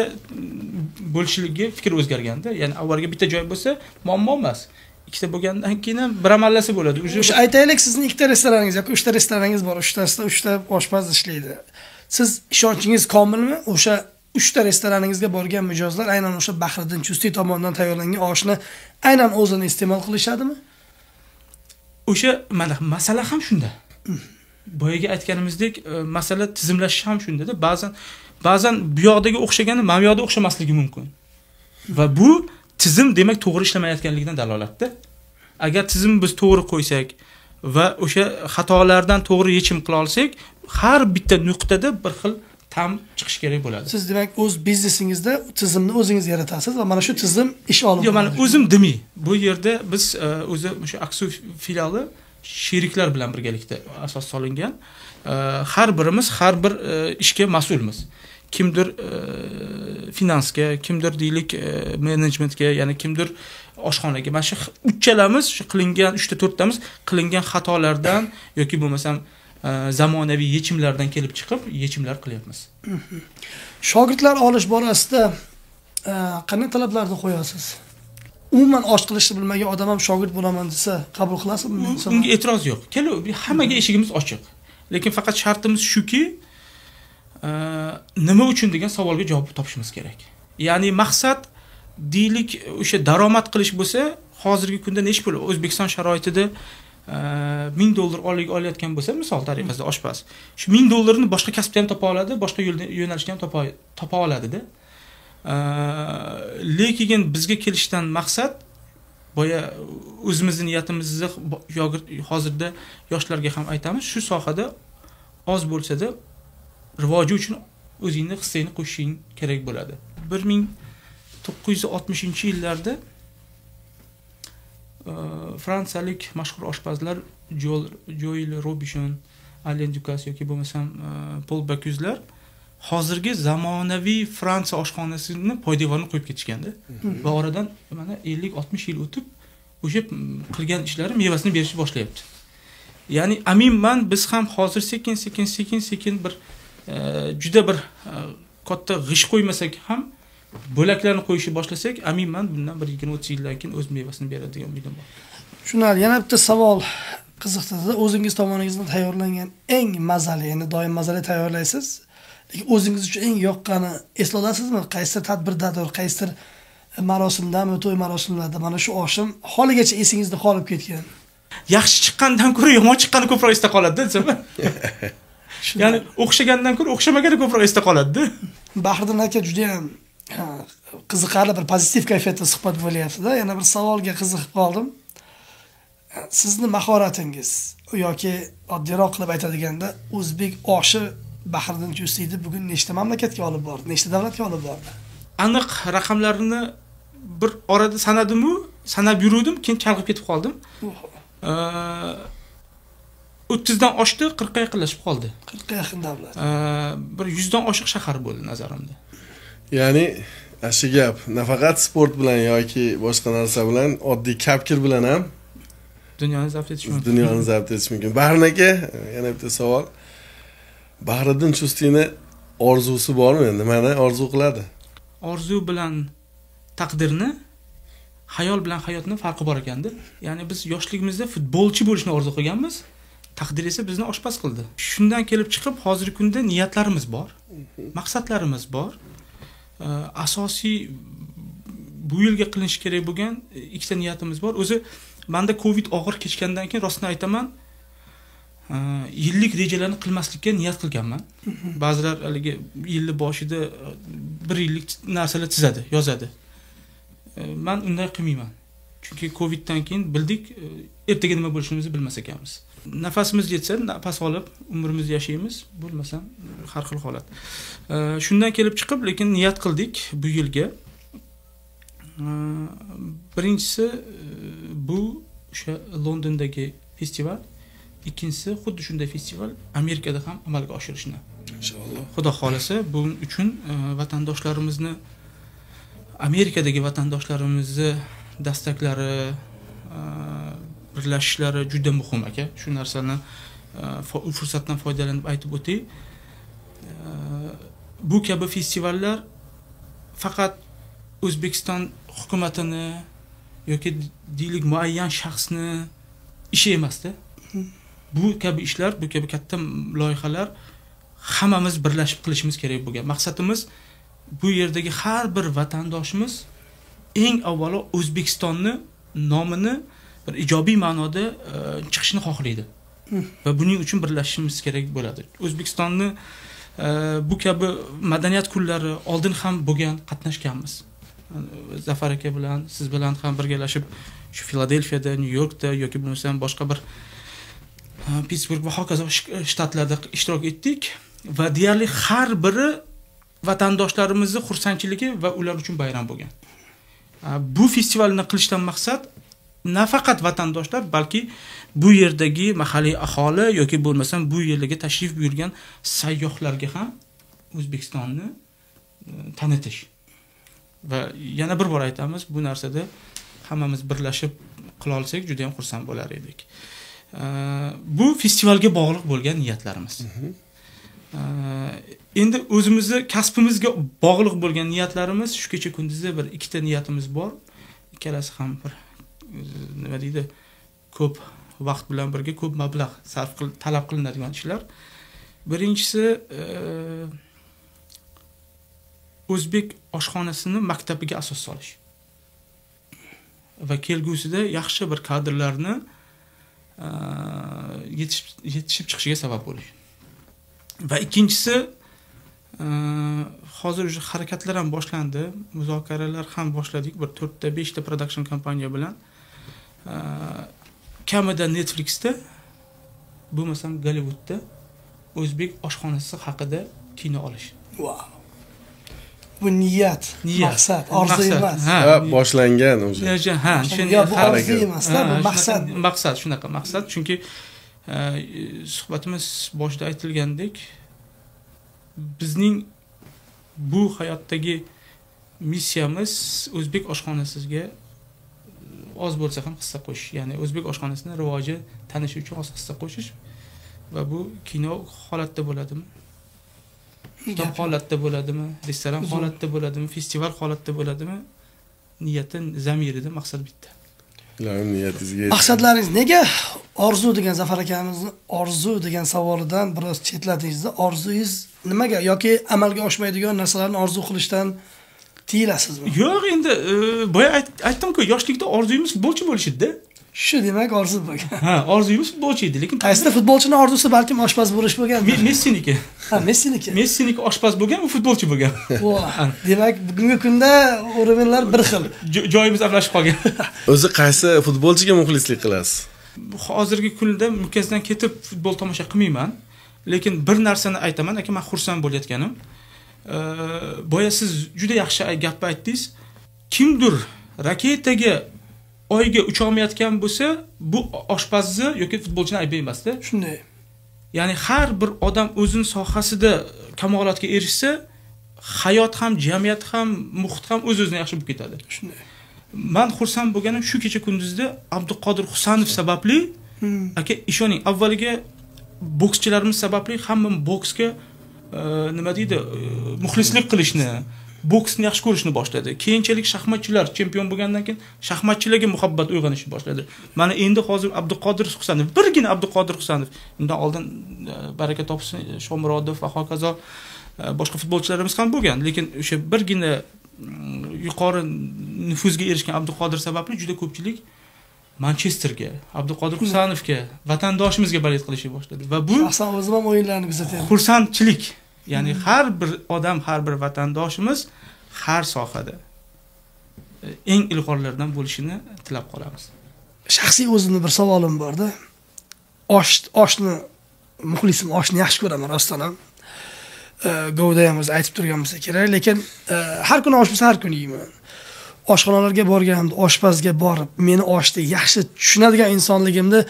bo'lishligiga fikr o'zgarganda. Ya'ni avvalga bitta joy bo'lsa, muammo emas. Ikkita bo'lgandan keyin ham bir amallasi bo'ladi. O'sha aytaylik, sizning ikkita restoraningiz yoki 3 ta restoraningiz bor, 3tasida 3 ta oshpaz ishlaydi. Siz ishonchingiz komilmi? O'sha 3 ta restoraningizga borgan mijozlar aynan o'sha Bahriddin Chustiy tomonidan tayyorlangan oshni aynan o'zini iste'mol qilishadimi? O'sha mana masala ham shunda. Boyaga aytganimizdek, masala tizimlash ham shunda-da. Ba'zan bu yoqdagi o'xshagani mana bu yoqda o'xshamasligi mumkin. Va bu tizim demak to'g'ri ishlamayotganligidan dalolatda. Agar tizimni biz to'g'ri qo'ysak va o'sha xatolardan to'g'ri yechim qila olsak, har bitta nuqtada bir xil tam chiqish kerak bo'ladi. Siz demak o'z biznesingizda tizimni o'zingiz yaratasiz va mana shu tizim ish olib boradi. Yo'q, mana o'zim demi. Bu yerda biz o'zi o'sha Aksu filiali sheriklar bilan birgalikda asos solingan. Har birimiz har bir ishga mas'ulmiz. Kimdir finansga, kimdir deylik menejmentga, ya'ni kimdir oshxonaga. Mana shu uchalamiz shu qilingan 3 ta 4 tamiz qilingan xatolardan yoki bo'lmasam zamonaviy yechimlardan kelib chiqib yechimlar qilyapmiz. Shogirdlar olish borasida qanday talablarni qo'yasiz? Umuman osh qilishni bilmagan odam ham shogird bo'laman desa qabul qilasizmi? Unga e'tiroz yo'q. Hammaga eshigimiz ochiq. Lekin faqat shartimiz shuki, nima uchun degan savolga javob topishimiz kerak. Ya'ni maqsad deylik o'sha daromad qilish bo'lsa, hozirgi kunda necha pul O'zbekiston sharoitida $1000 olayotgan bo'lsa, misol tariqasida oshpaz. Shu $1000 ni boshqa kasbda ham topa oladi, boshqa yo'nalishda ham topa oladi-da. Lekin bizga kelishdan maqsad boya o'zimizning niyatimizni hozirda yoshlarga ham aytamiz, shu sohada oz bo'lsa-da rivoji uchun o'zingni hissangni qo'shishing kerak bo'ladi. 1960-yillarda fransiyalik mashhur oshpazlar Joël Robuchon, Alain Ducasse yoki bo'lmasam Paul Bocuse hozirgi zamonaviy Fransiya oshxonasini poydevorni qo'yib ketishganda va oradan mana 50-60 yil o'tib o'sha qilgan ishlari mevasini berishni boshlayapti. Ya'ni aminman biz ham hozir sekin bir juda bir katta g'ish qo'ymasak ham bo'laklarni qo'yishni boshlasak, aminman bundan bir 20-30 yildan keyin o'z mevasini beradi degan umidim bor. Tushunarli. Yana bitta savol qiziqtirdi. O'zingiz tomoningizdan tayyorlangan eng mazali, ya'ni doim mazali tayyorlaysiz. Lekin o'zingiz uchun eng yoqqani esla olasizmi? Qaysi tadbirdadir, qaysi marosimdami, to'y marosimlarida mana shu oshim holigacha esingizda qolib ketgan. Yaxshi chiqqandan ko'ra yomon chiqqani ko'proq esda qoladi-da, desam. Ya'ni o'xshagandan ko'ra o'xshamagani ko'proq esda qoladi-da. Bahriddin aka juda ham qiziqarli bir pozitiv kayfiyatda suhbat bo'lyapti-da. Yana bir savolga qiziqib qoldim. Sizning mahoratingiz yoki oddiyroq qilib aytadiganda o'zbek oshi Bahriddin Chustiyni bugun nechta mamlakatga olib bordi, nechta davlatga olib bordi? Aniq raqamlarini bir orada sanab yuruvdim, keyin chalg'ib ketib qoldim. 30 dan oshdi, 40 ga yaqinlashib qoldi. 40 ga yaqin davlat. Bir 100 dan oshiq shahar bo'ldi nazarimda. Ya'ni shu gap nafaqat sport bilan yoki boshqa narsa bilan, oddiy kapkir bilan ham dunyoni zabt etish mumkin. Dunyoni zabt etish mumkin. Bahriddin aka, yana bitta savol. Bahriddin Chustini orzusi bormi? Nimani orzu qiladi? Orzu bilan taqdirni, xayol bilan hayotni farqi bor ekanda. Ya'ni biz yoshligimizda futbolchi bo'lishni orzu qilganmiz, taqdir esa bizni oshpaz qildi. Shundan kelib chiqib, hozirgi kunda niyatlarimiz bor, maqsadlarimiz bor. Asosiy bu yilga qilinish kerak bo'lgan ikkita niyatimiz bor. O'zi menda Covid og'ir kechgandan keyin rostini aytaman, yillik rejalarni qilmaslikka niyat qilganman. Ba'zilar haligi yilni boshida bir yillik narsalar chizadi, yozadi. Men unday qilmayman. Chunki Coviddan keyin bildik, ertaga nima bo'lishimizni bilmas ekanmiz. Nafasimiz yetsa, nafas olib umrimizni yashaymiz, bo'lmasa har xil holat. Shundan kelib chiqib, lekin niyat qildik bu yilga. Birinchisi bu o'sha Londondagi festival, ikkinchisi xuddi shunday festival Amerikada ham amalga oshirishni. Inshaalloh. Xudo xolasa, buning uchun vatandoshlarimizni, Amerikadagi vatandoshlarimizni dastaklari, birlashishlari juda muhim aka. Shu narsani fursatdan foydalanib aytib o'tay. Bu kabi festivallar faqat O'zbekiston hukumatini yoki deylik muayyan shaxsni ishi emasda. Bu kabi ishlar, bu kabi katta loyihalar hammamiz birlashib qilishimiz kerak bo'lgan. Maqsadimiz bu yerdagi har bir vatandoshimiz eng avvalo O'zbekistonni nomini bir ijobiy ma'noda chiqishni xohlaydi. Va buning uchun birlashishimiz kerak bo'ladi. O'zbekistonni bu kabi madaniyat kunlari oldin ham bo'lgan, qatnashganmiz. Zafar aka bilan, siz bilan ham birgalashib shu Filadelfiyada, Nyu-Yorkda yoki bo'lmasam boshqa bir Pittsburgh va hokazo shtatlarda ishtirok etdik va deyarli har biri vatandoshlarimizning xursandchiligi va ular uchun bayram bo'lgan. Bu festivalni qilishdan maqsad nafaqat vatandoshlar, balki bu yerdagi mahalliy aholi yoki bo'lmasam bu yerlarga tashrif buyurgan sayyohlarga ham O'zbekistonni tanitish. Va yana bir bor aytamiz, bu narsada hammamiz birlashib qila olsak juda ham xursand bo'lar edik. Bu festivalga bog'liq bo'lgan niyatlarimiz. Endi o'zimizni kasbimizga bog'liq bo'lgan niyatlarimiz shu kecha kunduzda bir ikkita niyatimiz bor. Ikkalasi ham bir nima deydi, ko'p vaqt bilan birga ko'p mablag' talab qilinadigan ishlar. Birinchisi O'zbek oshxonasini maktabiga asos solish. Va kelgusida yaxshi bir kadrlarni yetishib chiqishiga sabab bo'lish. Va ikkinchisi hozir o'sha harakatlar ham boshlandi, muzokaralar ham boshladik bir 4 ta 5 ta production kompaniya bilan. Kamida Netflixda, bo'lmasam Gollywoodda O'zbek oshxonasi haqida kino olish. Wow. Bu niyat, maqsad, orzu emas. Ha, boshlangan o'zi. Ha, bu orzu emas, bu maqsad. Maqsad, shunaqa maqsad, chunki suhbatimiz boshida aytilgandek, bizning bu hayotdagi missiyamiz O'zbek oshxonasiga oz bo'lsa ham hissa qo'shish, ya'ni O'zbek oshxonasini rivoji tanish uchun oz hissa qo'shish va bu kino holatda bo'ladimi? Kitob holatda bo'ladimi, restoran holatda bo'ladimi, festival holatda bo'ladimi? Niyati, zamirida maqsad bitta. Ilohim niyatingizga. Maqsadlaringiz nega orzu degan Zafar akamizni orzu degan savolidan biroz chetladingizda, orzungiz nimaga yoki amalga oshmaydigan narsalarni orzu qilishdan tiyilasizmi? Yo'q, endi boya aytdim-ku, yoshlikda orzuyimiz futbolchi bo'lish edi-da. Shu demak orzu bo'lgan. Ha, orzuyimiz futbolchi edi, lekin qaysi futbolchining orzusi balkim oshpaz bo'lish bo'lgan. Messiniki. Ha, Messiniki. Messiniki oshpaz bo'lgan, u futbolchi bo'lgan. Demak, bugungi kunda o'rinlar bir xil. Joyimiz ajrashib qolgan. O'zi qaysi futbolchiga muxlislik qilasiz? Hozirgi kunda Mukazdan ketib futbol tomosha qilmayman, lekin bir narsani aytaman, aka, men xursand bo'layotganim. Boya siz juda yaxshi gap aytdingiz. Kimdir raketaga oyga ucha olmayotgan bo'lsa, bu oshpazni yoki futbolchini aybi emasda. Shunday. Ya'ni har bir odam o'zining sohasida kamolotga erishsa, hayot ham, jamiyat ham, muhit ham o'z-o'zidan yaxshi bo'lib ketadi. Shunday. Men xursand bo'lganim shu kecha kunduzda Abduqodir Husanov sababli aka, ishoning, avvaliga bokschilarimiz sababli hamma boksga nima deydi, muxlislik qilishni, boksni yaxshi ko'rishni boshladi. Keyinchalik shaxmatchilar chempion bo'lgandan keyin shaxmatchilarga muhabbat uyg'onishni boshladi. Mana endi hozir Abduqodir Husanov, birgina Abduqodir Husanov, undan oldin baraka topsin Shomurodov va hokazo boshqa futbolchilarimiz ham bo'lgan, lekin o'sha birgina yuqori nufuzga erishgan Abduqodir sababli juda ko'pchilik Manchesterga, Abduqodir Husanovga, vatandoshimizga balet qilishni boshladi va bu asosan o'zim ham o'yinlarni kuzatyapman. Xursandchilik. Ya'ni har bir odam, har bir vatandoshimiz har sohada eng ilg'orlardan bo'lishini tilab qolamiz. Shaxsiy o'zimning bir savolim bor-da. Oshni muxlisim oshni yaxshi ko'raman rostdan ham. Govda ham o'zi aytib turgan bo'lsa kerak, lekin har kuni osh bo'lsa har kuni yeyman. Oshxonalarga borganimda oshpazga borib, meni oshni yaxshi tushunadigan insonligimni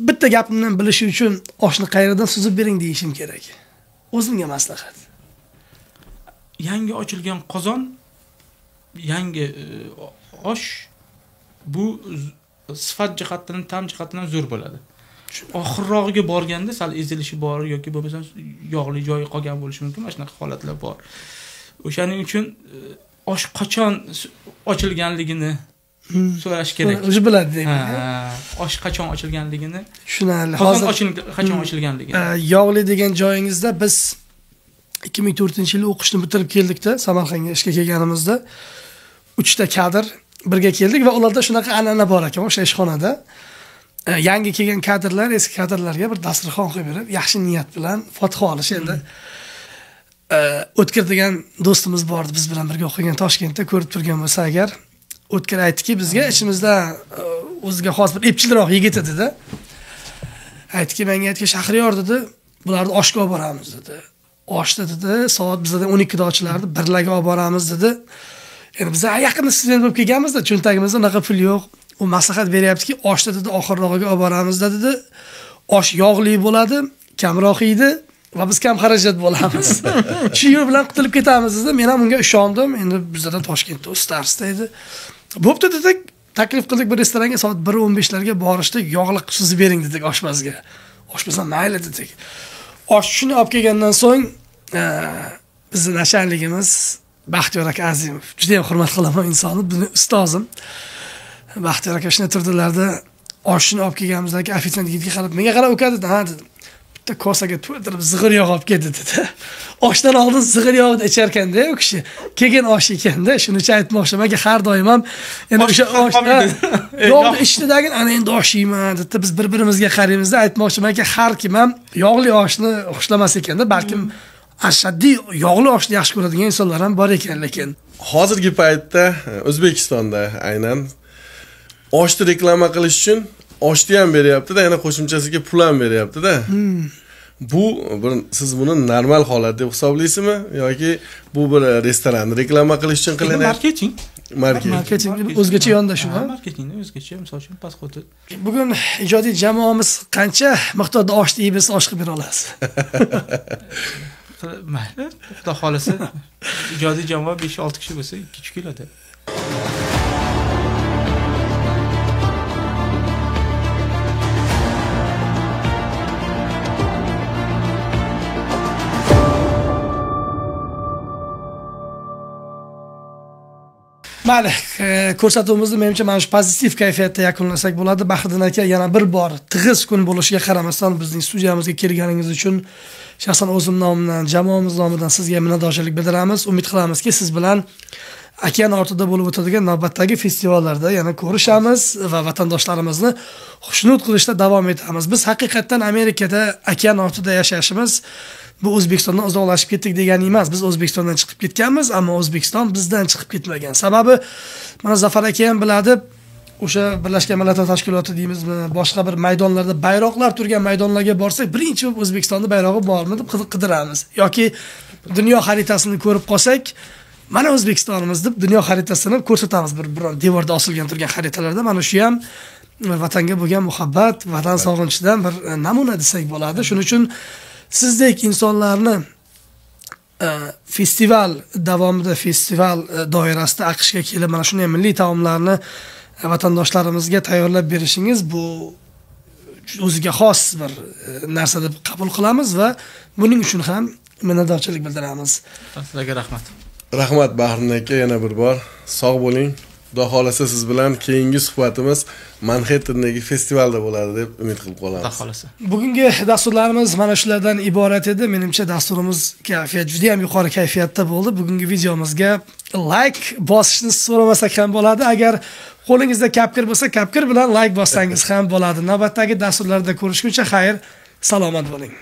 bitta gapimdan bilishi uchun oshni qayerdan suzib bering deyishim kerak. O'zimga maslahat. Yangi ochilgan qozon, yangi osh bu sifat jihatdan, ta'm jihatdan zo'r bo'ladi. Oxirrog'iga borganda sal ezilishi bor yoki bo'lmasa yog'li joyi qolgan bo'lishi mumkin, mana shunaqa holatlar bor. O'shaning uchun osh qachon ochilganligini so'rash kerak. O'zi biladi deyman. Osh qachon ochilganligini tushunarli. Hozir qachon ochilganligini. Yog'li degan joyingizda biz 2004-yil o'qishni bitirib keldikda, Samarqandga ishga kelganimizda 3 ta kadr birga keldik va ularda shunaqa an'ana bor ekan o'sha ishxonada. Yangi kelgan kadrlar eski kadrlarga bir dasturxon qo'yib berib, yaxshi niyat bilan fotiha olish endi. O'tkir degan do'stimiz bor edi, biz bilan birga o'qigan Toshkentda, ko'rib turgan bo'lsa agar, O'tkir aytdiki, bizga ichimizda o'ziga xos bir epchilroq yigit edi-da. Aytdiki, menga aytgan Shahriyor dedi, bularni oshga olib boramiz dedi. Oshda dedi, soat bizda 12 da ochilardi, birlarga olib boramiz dedi. Endi biz yaqinda student bo'lib kelganmiz-da, cho'ntagimizda unaqa pul yo'q. U maslahat beryaptiki, oshda dedi oxirrog'iga olib boramiz dedi. Osh yog'li bo'ladi, kamroq yeydi va biz kam xarajat bo'lamiz. Shu yo'l bilan qutulib ketamiz dedi. Men ham unga ishondim. Endi bizdan Toshkentda Starsda edi. Bo'pti dedik, taklif qildik bir restoranga soat 1:15 larga borishdik, yog'li suzib bering dedik oshpazga. Oshpaz ham mayli dedik. Oshni olib kelgandan so'ng bizning nashanligimiz Baxtiyor aka Azimov, juda ham hurmat qilaman insonni, bizning ustozim. Baxtiyor aka shuna turdilarda oshni olib kelganimizdagi ofitsiant yigitga qarab, menga qarab o'ka dedi, ha dedi. Bitta kosaga to'ldirib zig'ir yog' olib keldi dedi. Oshdan oldin zig'ir yog'ni icharkan ekanda u kishi. Keyin osh ekanda, shuni aytmoqchiman, har doim ham endi o'sha oshni yog'ni ichdidagi ana endi osh yeyman dedi. Biz bir-birimizga qaraymiz-da, aytmoqchimanki, har kim ham yog'li oshni xushlamas ekanda, balkim ashaddiy yog'li oshni yaxshi ko'radigan insonlar ham bor ekan, lekin hozirgi paytda O'zbekistonda aynan oshni reklama qilish uchun oshni ham beryapti-da, yana qo'shimchasiga pul ham beryapti-da. Bu siz buni normal holat deb hisoblaysizmi yoki bu bir restoranni reklama qilish uchun qilinyapti? Marketing o'zgacha yondashuv. Marketingni o'zgacha, misol uchun pasporti. Bugun ijodiy jamoamiz qancha miqdorda oshni yeyib osh qilib bera olasiz? Mayli, xudo xolasa ijodiy jamoa 5-6 kishi bo'lsa 2 kiloda. Mayli, ko'rsatuvimizni menimcha mana shu pozitiv kayfiyatda yakunlasak bo'ladi. Bahriddin aka, yana bir bor tig'iz kun bo'lishiga qaramasdan bizning studiyamizga kelganingiz uchun shaxsan o'zim nomidan, jamoamiz nomidan sizga minnatdorchilik bildiramiz. Umid qilamizki, siz bilan okean ortida bo'lib o'tadigan navbatdagi festivallarda yana ko'rishamiz va vatandoshlarimizni xushnud qilishda davom etamiz. Biz haqiqatan Amerikada okean ortida yashashimiz bu O'zbekistondan uzoqlashib ketdik degani emas. Biz O'zbekistondan chiqib ketganmiz, ammo O'zbekiston bizdan chiqib ketmagan. Sababi mana Zafar aka ham biladi, o'sha Birlashgan Millatlar Tashkiloti deymizmi, boshqa bir maydonlarda bayroqlar turgan maydonlarga borsak, birinchi O'zbekistonda bayrog'i bormi deb qidiramiz. Yoki dunyo xaritasini ko'rib qolsak, mana O'zbekistonimiz deb dunyo xaritasini ko'rsatamiz, bir devorda osilgan turgan xaritalarda. Mana shu ham vatanga bo'lgan muhabbat, vatan sog'inchidan bir namuna desak bo'ladi. Shuning uchun sizdek insonlarni festival davomida, festival doirasida AQShga kelib mana shunday milliy taomlarni vatandoshlarimizga tayyorlab berishingiz bu o'ziga xos bir narsa deb qabul qilamiz va buning uchun ham minnatdorchilik bildiramiz. Sizlarga rahmat. Rahmat Bahriddin aka, yana bir bor sog' bo'ling. Xudo xolasa siz bilan keyingi suhbatimiz Manhattandagi festivalda bo'ladi deb umid qilib qolamiz. Xudo xolasa. Bugungi dasturlarimiz mana shulardan iborat edi. Menimcha dasturimiz kayfiyat juda ham yuqori kayfiyatda bo'ldi. Bugungi videomizga like bosishni so'ramasak ham bo'ladi. Agar qo'lingizda kapkir bo'lsa, kapkir bilan like bossangiz ham bo'ladi. Navbatdagi dasturlarda ko'rishguncha xayr, salomat bo'ling.